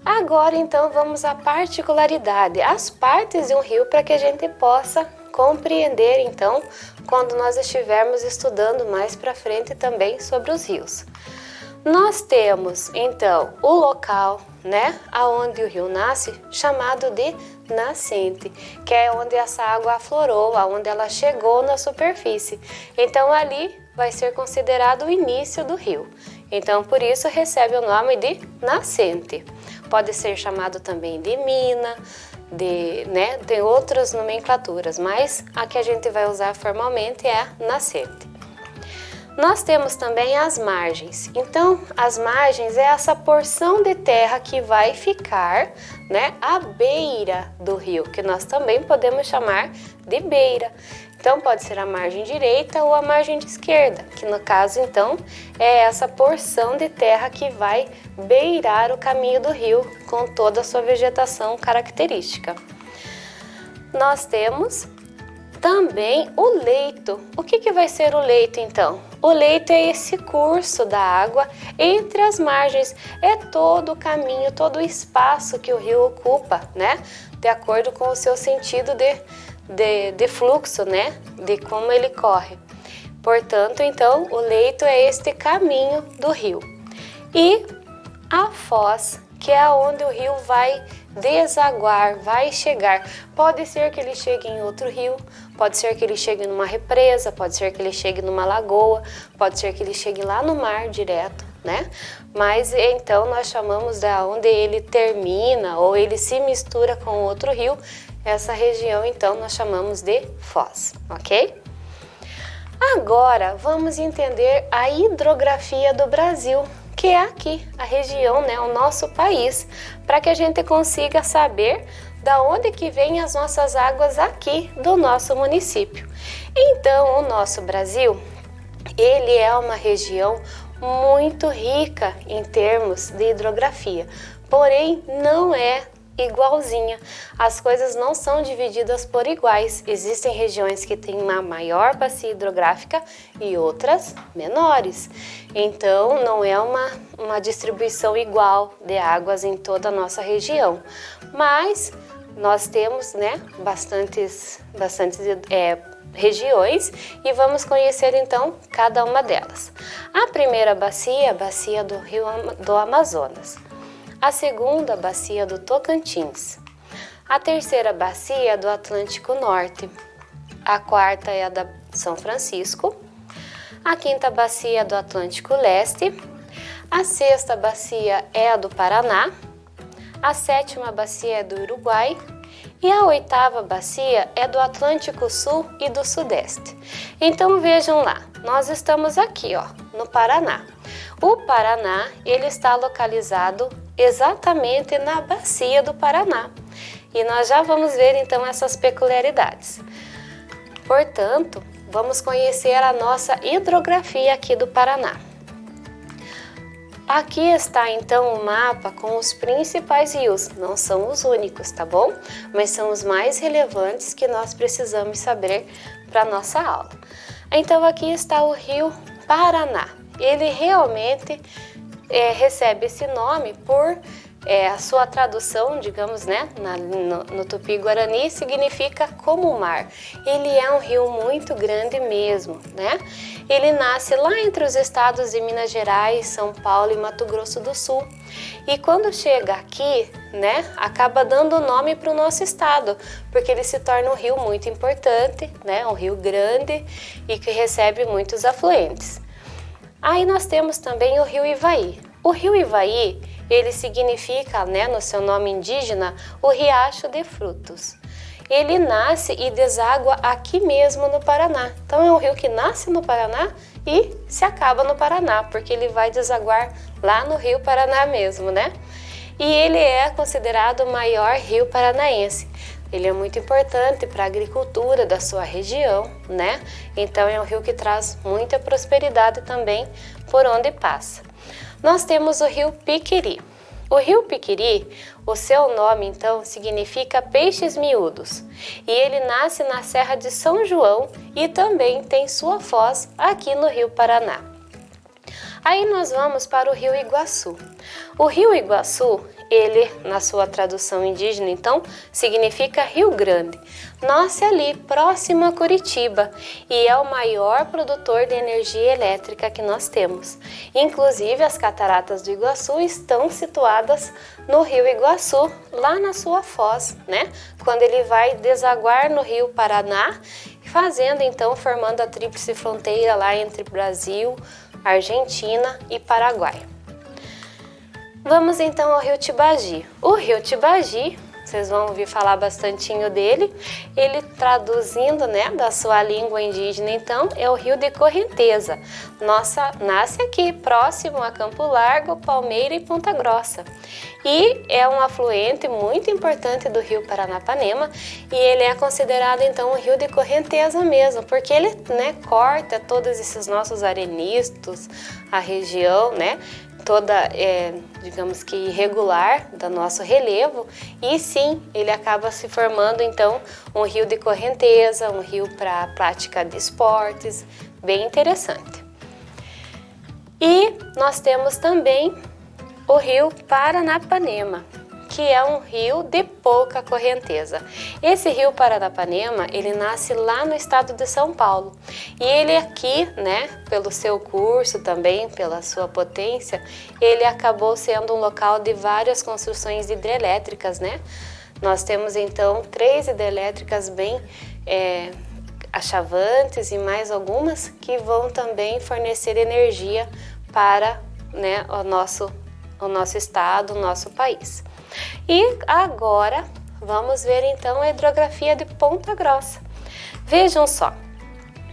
Agora, então, vamos à particularidade, as partes de um rio, para que a gente possa compreender, então, quando nós estivermos estudando mais para frente também sobre os rios. Nós temos, então, o local, né, aonde o rio nasce, chamado de nascente, que é onde essa água aflorou, aonde ela chegou na superfície. Então, ali vai ser considerado o início do rio. Então, por isso, recebe o nome de nascente. Pode ser chamado também de mina, tem outras nomenclaturas, mas a que a gente vai usar formalmente é nascente. Nós temos também as margens. Então, as margens é essa porção de terra que vai ficar, né, à beira do rio, que nós também podemos chamar de beira. Então, pode ser a margem direita ou a margem de esquerda, que no caso, então, é essa porção de terra que vai beirar o caminho do rio, com toda a sua vegetação característica. Nós temos também o leito. O que vai ser o leito, então? O leito é esse curso da água entre as margens, é todo o caminho, todo o espaço que o rio ocupa, né? De acordo com o seu sentido de fluxo, né? De como ele corre. Portanto, então, o leito é este caminho do rio. E a foz, que é onde o rio vai desaguar, vai chegar. Pode ser que ele chegue em outro rio, pode ser que ele chegue numa represa, pode ser que ele chegue numa lagoa, pode ser que ele chegue lá no mar direto, né? Mas então nós chamamos de onde ele termina ou ele se mistura com outro rio, essa região então nós chamamos de foz, ok? Agora vamos entender a hidrografia do Brasil, que é aqui, a região, né, o nosso país, para que a gente consiga saber da onde que vêm as nossas águas aqui do nosso município. Então, o nosso Brasil, ele é uma região muito rica em termos de hidrografia, porém não é igualzinha. As coisas não são divididas por iguais. Existem regiões que têm uma maior bacia hidrográfica e outras menores. Então, não é uma distribuição igual de águas em toda a nossa região. Mas nós temos, né, bastantes regiões e vamos conhecer então cada uma delas. A primeira bacia, a bacia do Rio do Amazonas. A segunda, bacia do Tocantins. A terceira bacia do Atlântico Norte. A quarta é a da São Francisco. A quinta bacia do Atlântico Leste. A sexta bacia é a do Paraná. A sétima bacia é do Uruguai. E a oitava bacia é do Atlântico Sul e do Sudeste. Então vejam lá, nós estamos aqui, ó, no Paraná. O Paraná, ele está localizado exatamente na bacia do Paraná. E nós já vamos ver então essas peculiaridades. Portanto, vamos conhecer a nossa hidrografia aqui do Paraná. Aqui está então o mapa com os principais rios, não são os únicos, tá bom? Mas são os mais relevantes que nós precisamos saber para a nossa aula. Então aqui está o Rio Paraná. Ele realmente recebe esse nome por a sua tradução, digamos, né, no Tupi-Guarani, significa como mar. Ele é um rio muito grande mesmo, né? Ele nasce lá entre os estados de Minas Gerais, São Paulo e Mato Grosso do Sul. E quando chega aqui, né, acaba dando nome para o nosso estado, porque ele se torna um rio muito importante, né, um rio grande e que recebe muitos afluentes. Aí nós temos também o rio Ivaí. O rio Ivaí, ele significa, né, no seu nome indígena, o riacho de frutos. Ele nasce e deságua aqui mesmo no Paraná. Então é um rio que nasce no Paraná e se acaba no Paraná, porque ele vai desaguar lá no Rio Paraná mesmo, né? E ele é considerado o maior rio paranaense. Ele é muito importante para a agricultura da sua região, né? Então é um rio que traz muita prosperidade também por onde passa. Nós temos o rio Piquiri. O rio Piquiri, o seu nome então significa peixes miúdos, e ele nasce na Serra de São João e também tem sua foz aqui no Rio Paraná. Aí nós vamos para o rio Iguaçu. O rio Iguaçu, ele, na sua tradução indígena, então, significa Rio Grande. Nasce ali, próximo a Curitiba, e é o maior produtor de energia elétrica que nós temos. Inclusive, as cataratas do Iguaçu estão situadas no rio Iguaçu, lá na sua foz, né? Quando ele vai desaguar no rio Paraná, fazendo, então, formando a tríplice fronteira lá entre Brasil, Argentina e Paraguai. Vamos então ao rio Tibagi. O rio Tibagi, vocês vão ouvir falar bastantinho dele, ele traduzindo, né, da sua língua indígena, então, é o rio de correnteza. Nasce aqui, próximo a Campo Largo, Palmeira e Ponta Grossa. E é um afluente muito importante do rio Paranapanema, e ele é considerado, então, um rio de correnteza mesmo, porque ele, né, corta todos esses nossos arenistos, a região, né, toda, digamos que irregular do nosso relevo, e sim, ele acaba se formando então um rio de correnteza, um rio para prática de esportes, bem interessante. E nós temos também o rio Paranapanema, que é um rio de pouca correnteza. Esse rio Paranapanema, ele nasce lá no estado de São Paulo. E ele aqui, né, pelo seu curso também, pela sua potência, ele acabou sendo um local de várias construções hidrelétricas, né? Nós temos então 3 hidrelétricas bem achavantes e mais algumas que vão também fornecer energia para, né, o nosso estado, o nosso país. E agora vamos ver então a hidrografia de Ponta Grossa. Vejam só,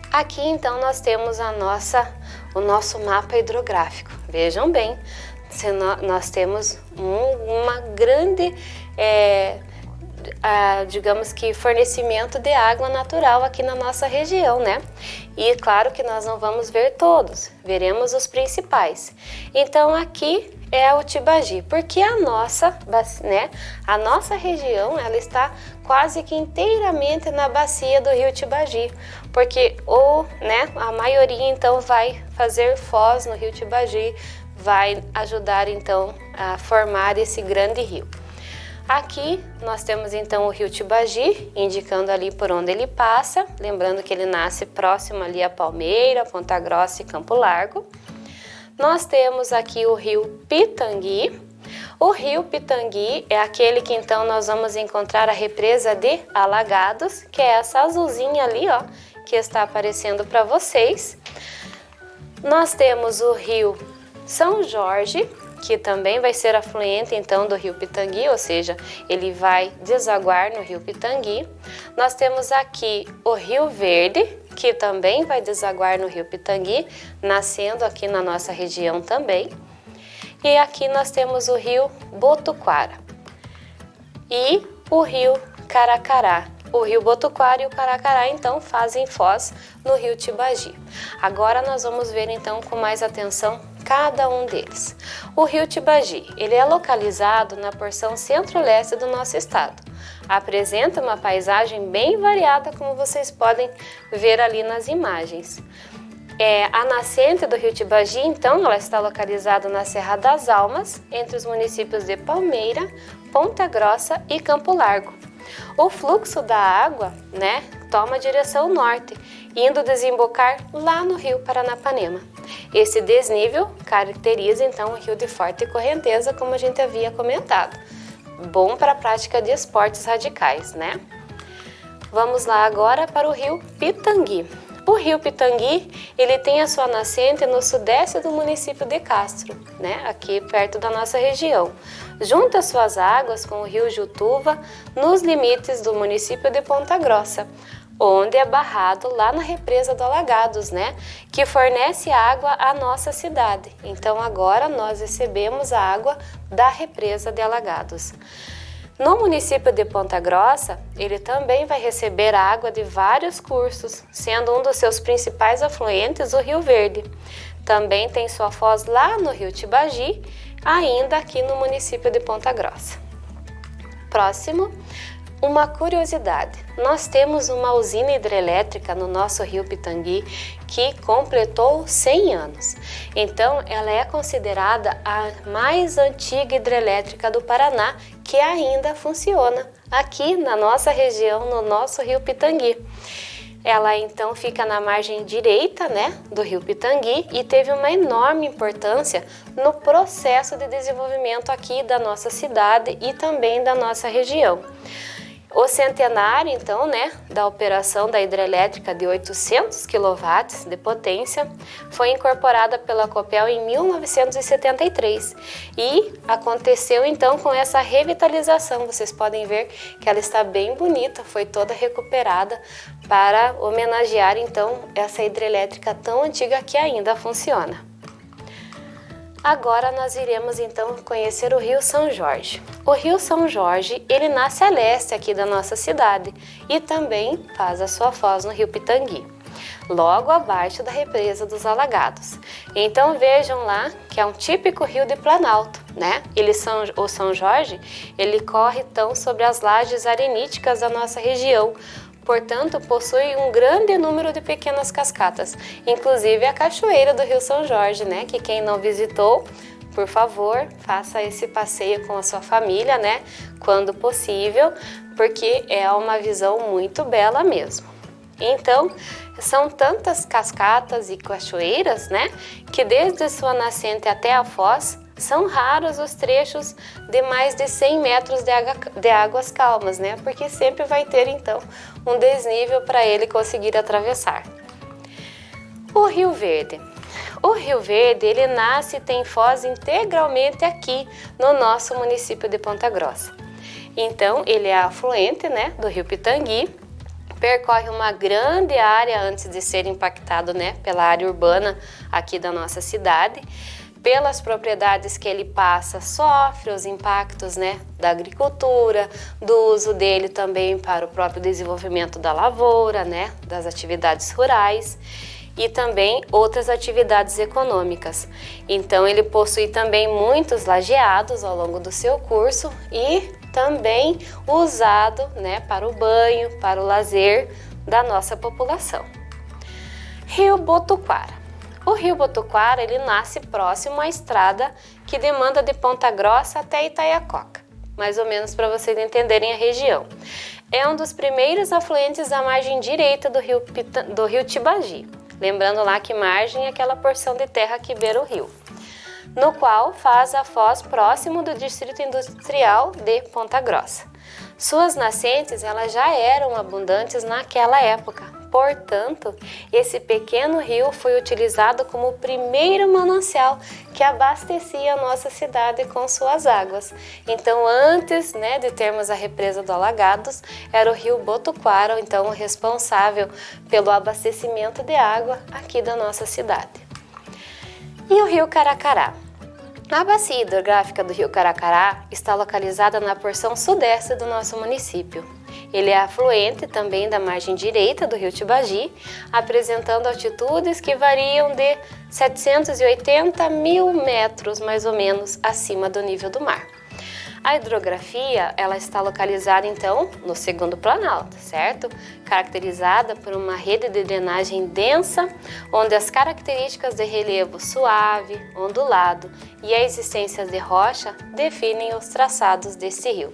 aqui então nós temos o nosso mapa hidrográfico. Vejam bem, nós temos uma grande, digamos que fornecimento de água natural aqui na nossa região, né? E claro que nós não vamos ver todos, veremos os principais. Então aqui é o Tibagi, porque a nossa região, ela está quase que inteiramente na bacia do rio Tibagi, porque a maioria então vai fazer foz no rio Tibagi, vai ajudar então a formar esse grande rio. Aqui nós temos então o rio Tibagi, indicando ali por onde ele passa, lembrando que ele nasce próximo ali a Palmeira, Ponta Grossa e Campo Largo. Nós temos aqui o rio Pitangui. O rio Pitangui é aquele que então nós vamos encontrar a represa de Alagados, que é essa azulzinha ali, ó, que está aparecendo para vocês. Nós temos o rio São Jorge, que também vai ser afluente então do rio Pitangui, ou seja, ele vai desaguar no rio Pitangui. Nós temos aqui o Rio Verde, que também vai desaguar no rio Pitangui, nascendo aqui na nossa região também. E aqui nós temos o rio Botuquara e o rio Caracará. O rio Botuquara e o Caracará então fazem foz no rio Tibagi. Agora nós vamos ver então com mais atenção cada um deles. O rio Tibagi, ele é localizado na porção centro-leste do nosso estado. Apresenta uma paisagem bem variada, como vocês podem ver ali nas imagens. A nascente do rio Tibagi, então, ela está localizada na Serra das Almas, entre os municípios de Palmeira, Ponta Grossa e Campo Largo. O fluxo da água, né, toma a direção norte, indo desembocar lá no rio Paranapanema. Esse desnível caracteriza, então, o rio de forte correnteza, como a gente havia comentado. Bom para a prática de esportes radicais, né? Vamos lá agora para o rio Pitangui. O rio Pitangui, ele tem a sua nascente no sudeste do município de Castro, né, aqui perto da nossa região. Junta suas águas com o rio Jutuva nos limites do município de Ponta Grossa, onde é barrado lá na represa do Alagados, né, que fornece água à nossa cidade. Então agora nós recebemos a água da represa de Alagados. No município de Ponta Grossa, ele também vai receber água de vários cursos, sendo um dos seus principais afluentes o Rio Verde. Também tem sua foz lá no rio Tibagi, ainda aqui no município de Ponta Grossa. Próximo, uma curiosidade. Nós temos uma usina hidrelétrica no nosso rio Pitangui que completou 100 anos. Então, ela é considerada a mais antiga hidrelétrica do Paraná, que ainda funciona aqui na nossa região, no nosso rio Pitangui. Ela então fica na margem direita, né, do rio Pitangui e teve uma enorme importância no processo de desenvolvimento aqui da nossa cidade e também da nossa região. O centenário, então, né, da operação da hidrelétrica de 800 kW de potência foi incorporada pela Copel em 1973 e aconteceu, então, com essa revitalização. Vocês podem ver que ela está bem bonita, foi toda recuperada para homenagear, então, essa hidrelétrica tão antiga que ainda funciona. Agora nós iremos então conhecer o Rio São Jorge. O Rio São Jorge, ele nasce a leste aqui da nossa cidade e também faz a sua foz no Rio Pitangui, logo abaixo da represa dos Alagados. Então vejam lá que é um típico rio de planalto, né? O São Jorge, ele corre então sobre as lajes areníticas da nossa região. Portanto, possui um grande número de pequenas cascatas, inclusive a cachoeira do Rio São Jorge, né? Que quem não visitou, por favor, faça esse passeio com a sua família, né? Quando possível, porque é uma visão muito bela mesmo. Então, são tantas cascatas e cachoeiras, né? Que desde sua nascente até a foz, são raros os trechos de mais de 100 metros de águas calmas, né? Porque sempre vai ter, então, um desnível para ele conseguir atravessar. O Rio Verde. O Rio Verde, ele nasce e tem foz integralmente aqui no nosso município de Ponta Grossa. Então, ele é afluente, né, do Rio Pitangui, percorre uma grande área antes de ser impactado, né, pela área urbana aqui da nossa cidade. Pelas propriedades que ele passa, sofre os impactos, né, da agricultura, do uso dele também para o próprio desenvolvimento da lavoura, né, das atividades rurais e também outras atividades econômicas. Então ele possui também muitos lajeados ao longo do seu curso e também usado, né, para o banho, para o lazer da nossa população. Rio Botuquara. O Rio Botuquara, ele nasce próximo à estrada que demanda de Ponta Grossa até Itaiacoca, mais ou menos para vocês entenderem a região. É um dos primeiros afluentes da margem direita do rio Tibagi, lembrando lá que margem é aquela porção de terra que beira o rio, no qual faz a foz próximo do distrito industrial de Ponta Grossa. Suas nascentes, elas já eram abundantes naquela época. Portanto, esse pequeno rio foi utilizado como o primeiro manancial que abastecia a nossa cidade com suas águas. Então, antes, né, de termos a represa do Alagados, era o rio Botuquara, então, o responsável pelo abastecimento de água aqui da nossa cidade. E o rio Caracará. A bacia hidrográfica do rio Caracará está localizada na porção sudeste do nosso município. Ele é afluente também da margem direita do rio Tibagi, apresentando altitudes que variam de 780 mil metros, mais ou menos, acima do nível do mar. A hidrografia, ela está localizada então no segundo planalto, certo? Caracterizada por uma rede de drenagem densa, onde as características de relevo suave, ondulado e a existência de rocha definem os traçados desse rio.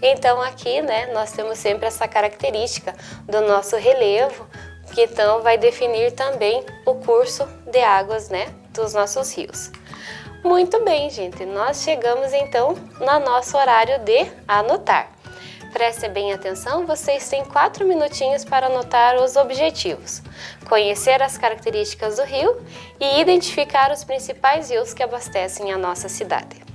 Então aqui, nós temos sempre essa característica do nosso relevo, que então vai definir também o curso de águas, dos nossos rios. Muito bem, gente, nós chegamos então no nosso horário de anotar. Preste bem atenção, vocês têm 4 minutinhos para anotar os objetivos. Conhecer as características do rio e identificar os principais rios que abastecem a nossa cidade.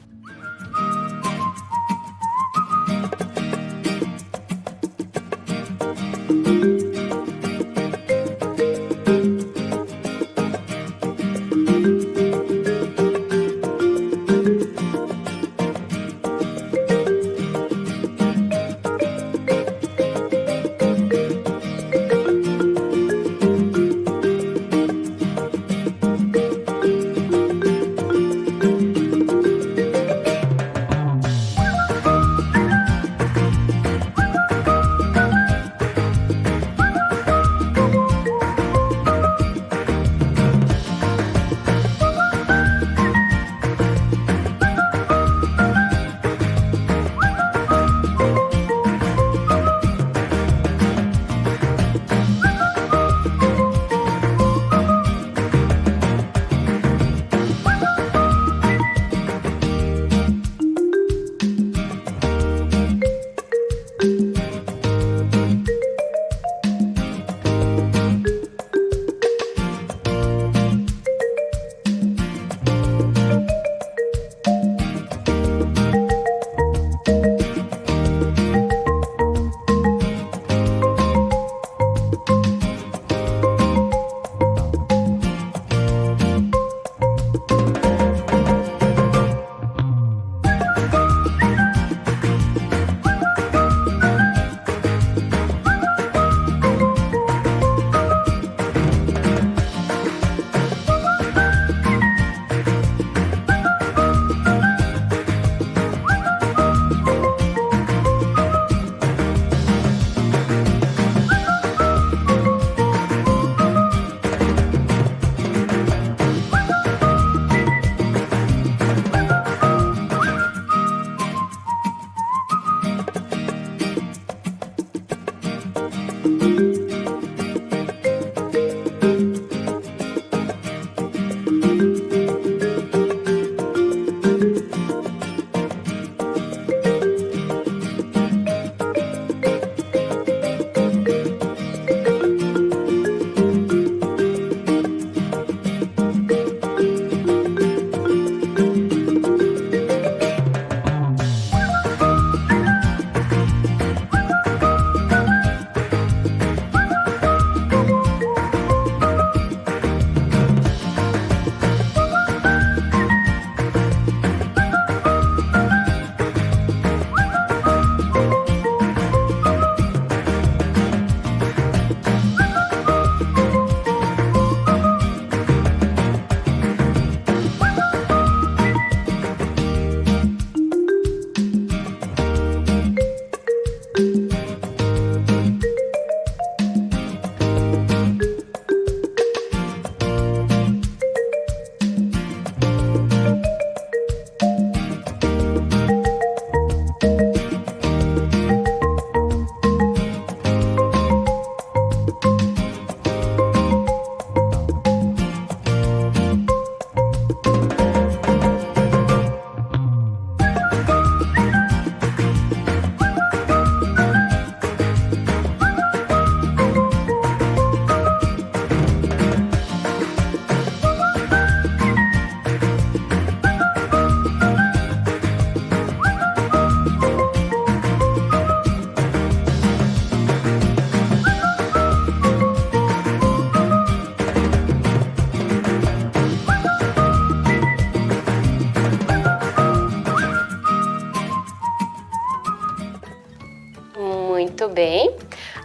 Muito bem.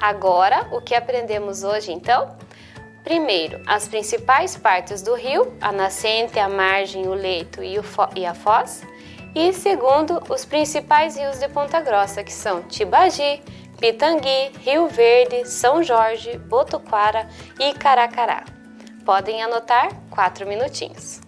Agora, o que aprendemos hoje, então? Primeiro, as principais partes do rio, a nascente, a margem, o leito e a foz. E segundo, os principais rios de Ponta Grossa, que são Tibagi, Pitangui, Rio Verde, São Jorge, Botuquara e Caracará. Podem anotar 4 minutinhos.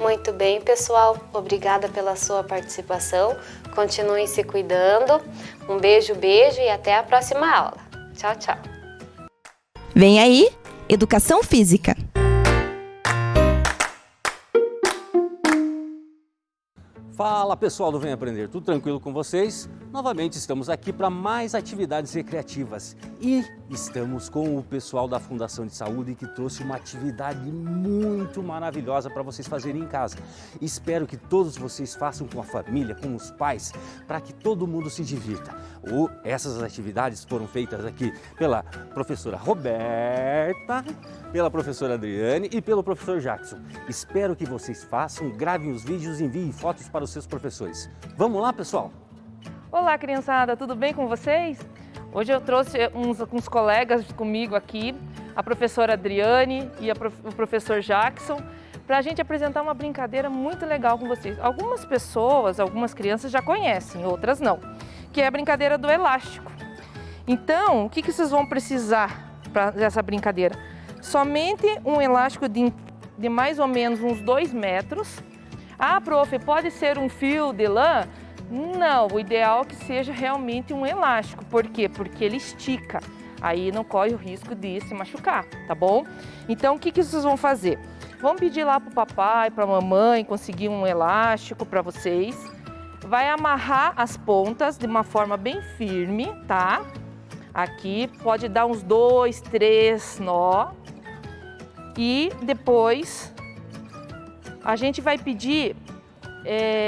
Muito bem, pessoal. Obrigada pela sua participação. Continuem se cuidando. Um beijo, beijo e até a próxima aula. Tchau, tchau. Vem aí, Educação Física. Fala pessoal do Vem Aprender, tudo tranquilo com vocês? Novamente estamos aqui para mais atividades recreativas e estamos com o pessoal da Fundação de Saúde que trouxe uma atividade muito maravilhosa para vocês fazerem em casa. Espero que todos vocês façam com a família, com os pais, para que todo mundo se divirta. Essas atividades foram feitas aqui pela professora Roberta, pela professora Adriane e pelo professor Jackson. Espero que vocês façam, gravem os vídeos e enviem fotos para os seus professores. Vamos lá, pessoal? Olá, criançada, tudo bem com vocês? Hoje eu trouxe uns colegas comigo aqui, a professora Adriane e o professor Jackson, para a gente apresentar uma brincadeira muito legal com vocês. Algumas pessoas, algumas crianças já conhecem, outras não, que é a brincadeira do elástico. Então, o que vocês vão precisar para essa brincadeira? Somente um elástico de mais ou menos uns 2 metros. Ah, prof, pode ser um fio de lã? Não, o ideal é que seja realmente um elástico. Por quê? Porque ele estica. Aí não corre o risco de se machucar, tá bom? Então, o que vocês vão fazer? Vão pedir lá para o papai, para a mamãe, conseguir um elástico para vocês. Vai amarrar as pontas de uma forma bem firme, tá? Aqui pode dar uns 2, 3 nó. E depois a gente vai pedir,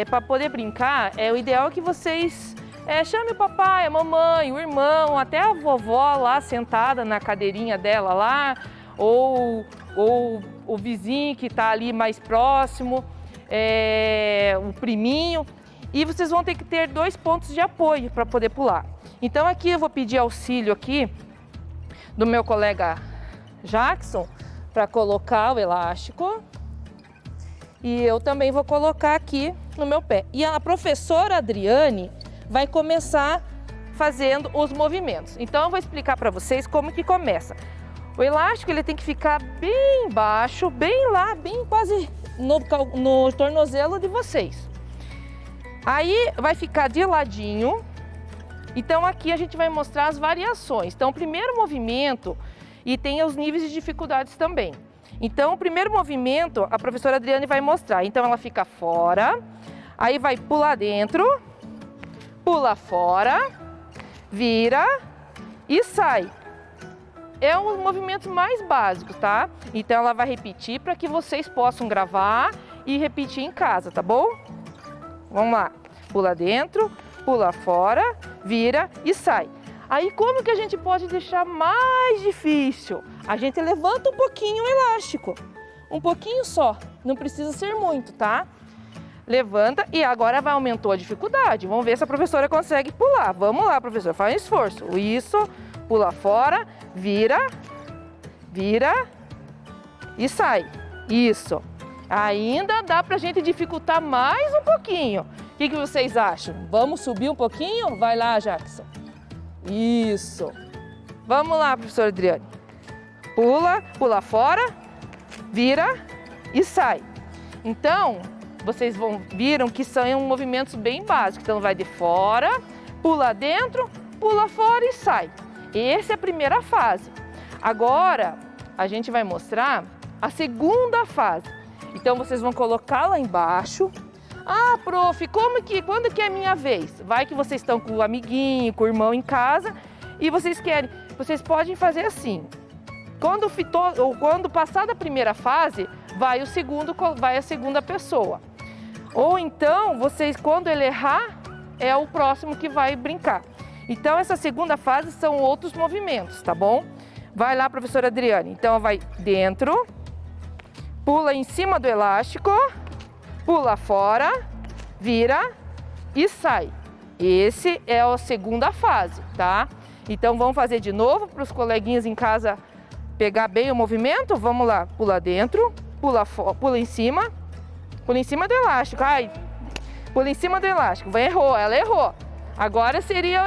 para poder brincar, o ideal é que vocês chamem o papai, a mamãe, o irmão, até a vovó lá sentada na cadeirinha dela lá, ou o vizinho que está ali mais próximo, o priminho. E vocês vão ter que ter 2 pontos de apoio para poder pular. Então aqui eu vou pedir auxílio aqui do meu colega Jackson para colocar o elástico. E eu também vou colocar aqui no meu pé. E a professora Adriane vai começar fazendo os movimentos. Então eu vou explicar para vocês como que começa. O elástico ele tem que ficar bem baixo, bem lá, bem quase no tornozelo de vocês. Aí vai ficar de ladinho. Então aqui a gente vai mostrar as variações. Então o primeiro movimento, e tem os níveis de dificuldades também. Então, o primeiro movimento, a professora Adriane vai mostrar. Então, ela fica fora, aí vai pular dentro, pula fora, vira e sai. É um dos movimentos mais básicos, tá? Então, ela vai repetir para que vocês possam gravar e repetir em casa, tá bom? Vamos lá. Pula dentro, pula fora, vira e sai. Aí, como que a gente pode deixar mais difícil? A gente levanta um pouquinho o elástico, um pouquinho só, não precisa ser muito, tá? Levanta e agora aumentou a dificuldade. Vamos ver se a professora consegue pular. Vamos lá, professora, faz um esforço. Isso, pula fora, vira e sai. Isso. Ainda dá pra gente dificultar mais um pouquinho. O que vocês acham? Vamos subir um pouquinho? Vai lá, Jackson. Isso. Vamos lá, professora Adriane. Pula fora, vira e sai. Então, vocês viram que são movimentos bem básicos. Então, vai de fora, pula dentro, pula fora e sai. Essa é a primeira fase. Agora, a gente vai mostrar a segunda fase. Então, vocês vão colocar lá embaixo. Ah, prof, quando que é a minha vez? Vai que vocês estão com o amiguinho, com o irmão em casa e vocês podem fazer assim. Quando passar da primeira fase, vai a segunda pessoa. Ou então, quando ele errar, é o próximo que vai brincar. Então, essa segunda fase são outros movimentos, tá bom? Vai lá, professora Adriane. Então, vai dentro, pula em cima do elástico, pula fora, vira e sai. Esse é a segunda fase, tá? Então vamos fazer de novo para os coleguinhas em casa pegar bem o movimento. Vamos lá, pula dentro, pula em cima do elástico. Ai, pula em cima do elástico. Ela errou. Agora seria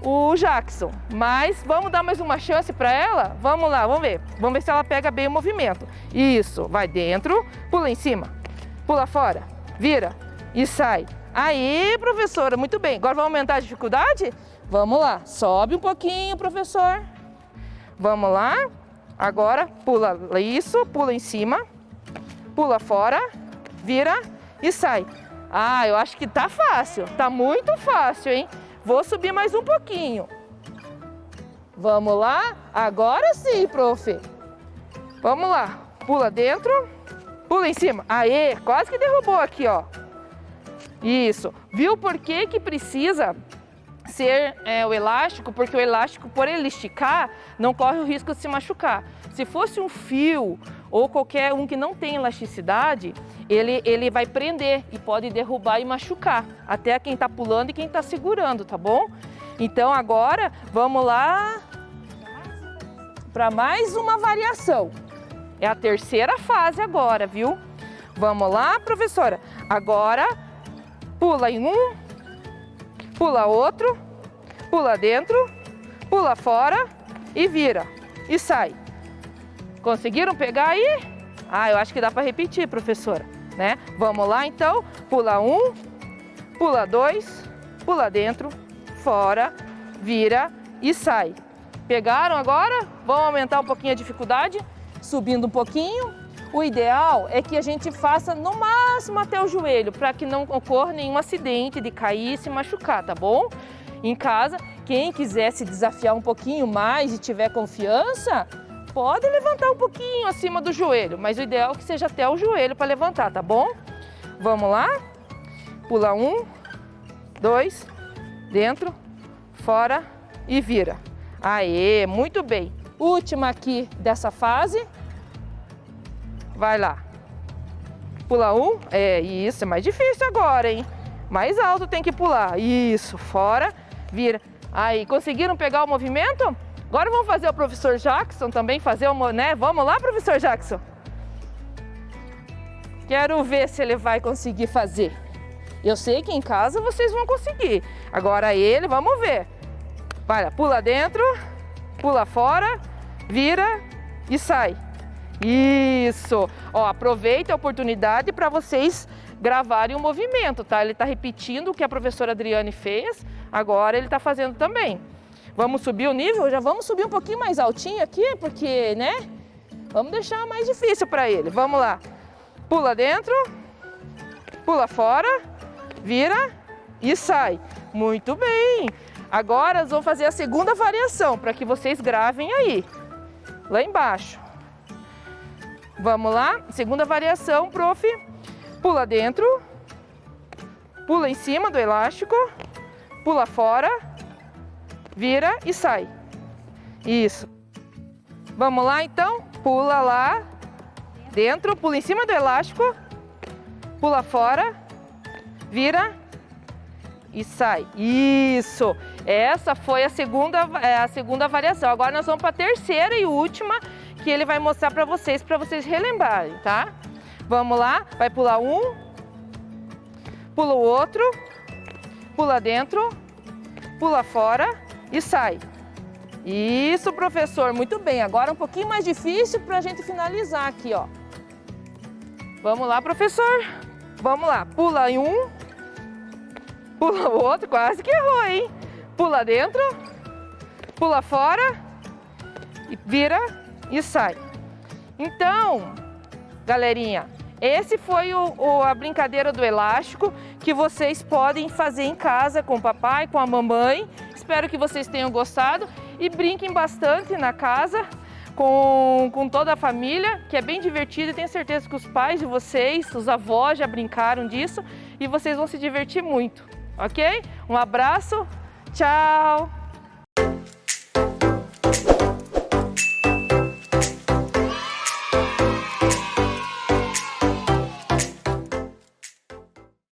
o Jackson. Mas vamos dar mais uma chance para ela? Vamos lá, vamos ver. Vamos ver se ela pega bem o movimento. Isso, vai dentro, pula em cima. Pula fora, vira e sai. Aí, professora, muito bem. Agora vamos aumentar a dificuldade? Vamos lá, sobe um pouquinho, professor. Vamos lá. Agora, pula isso, pula em cima, pula fora, vira e sai. Ah, eu acho que tá fácil, tá muito fácil, hein? Vou subir mais um pouquinho. Vamos lá? Agora sim, prof. Vamos lá. Pula dentro, pula em cima. Aê, quase que derrubou aqui, ó. Isso. Viu por que que precisa ser o elástico? Porque o elástico, por ele esticar, não corre o risco de se machucar. Se fosse um fio ou qualquer um que não tem elasticidade, ele vai prender e pode derrubar e machucar. Até quem está pulando e quem está segurando, tá bom? Então agora, vamos lá para mais uma variação. É a terceira fase agora, viu? Vamos lá, professora. Agora, pula em um, pula outro, pula dentro, pula fora e vira. E sai. Conseguiram pegar aí? Ah, eu acho que dá para repetir, professora, né? Vamos lá, então. Pula um, pula dois, pula dentro, fora, vira e sai. Pegaram agora? Vamos aumentar um pouquinho a dificuldade, subindo um pouquinho. O ideal é que a gente faça no máximo até o joelho, para que não ocorra nenhum acidente de cair e se machucar, tá bom? Em casa, quem quiser se desafiar um pouquinho mais e tiver confiança, pode levantar um pouquinho acima do joelho, mas o ideal é que seja até o joelho para levantar, tá bom? Vamos lá? Pula um, dois, dentro, fora e vira. Aê, muito bem. Última aqui dessa fase. Vai lá. Pula um. Isso, é mais difícil agora, hein? Mais alto tem que pular. Isso, fora, vira. Aí, conseguiram pegar o movimento? Agora vamos fazer o professor Jackson também, fazer uma, né? Vamos lá, professor Jackson? Quero ver se ele vai conseguir fazer. Eu sei que em casa vocês vão conseguir. Agora ele, vamos ver. Vai lá, pula dentro, pula fora, vira e sai. Isso! Ó, aproveita a oportunidade para vocês gravarem o movimento, tá? Ele está repetindo o que a professora Adriane fez, agora ele está fazendo também. Vamos subir o nível? Já vamos subir um pouquinho mais altinho aqui, porque, né? Vamos deixar mais difícil para ele. Vamos lá. Pula dentro, pula fora, vira e sai. Muito bem! Agora nós vamos fazer a segunda variação, para que vocês gravem aí, lá embaixo. Vamos lá? Segunda variação, prof. Pula dentro, pula em cima do elástico, pula fora, vira e sai. Isso. Vamos lá, então? Pula lá dentro, pula em cima do elástico, pula fora, vira e sai. Isso! Essa foi a segunda variação. Agora nós vamos para a terceira e última, que ele vai mostrar para vocês relembrarem, tá? Vamos lá, vai pular um, pula o outro, pula dentro, pula fora e sai. Isso, professor, muito bem. Agora um pouquinho mais difícil para a gente finalizar aqui, ó. Vamos lá, professor. Vamos lá, pula em um, pula o outro, quase que errou, hein? Pula dentro, pula fora, e vira e sai. Então, galerinha, esse foi a brincadeira do elástico que vocês podem fazer em casa com o papai, com a mamãe. Espero que vocês tenham gostado e brinquem bastante na casa com toda a família, que é bem divertido e tenho certeza que os pais de vocês, os avós já brincaram disso e vocês vão se divertir muito, ok? Um abraço, tchau!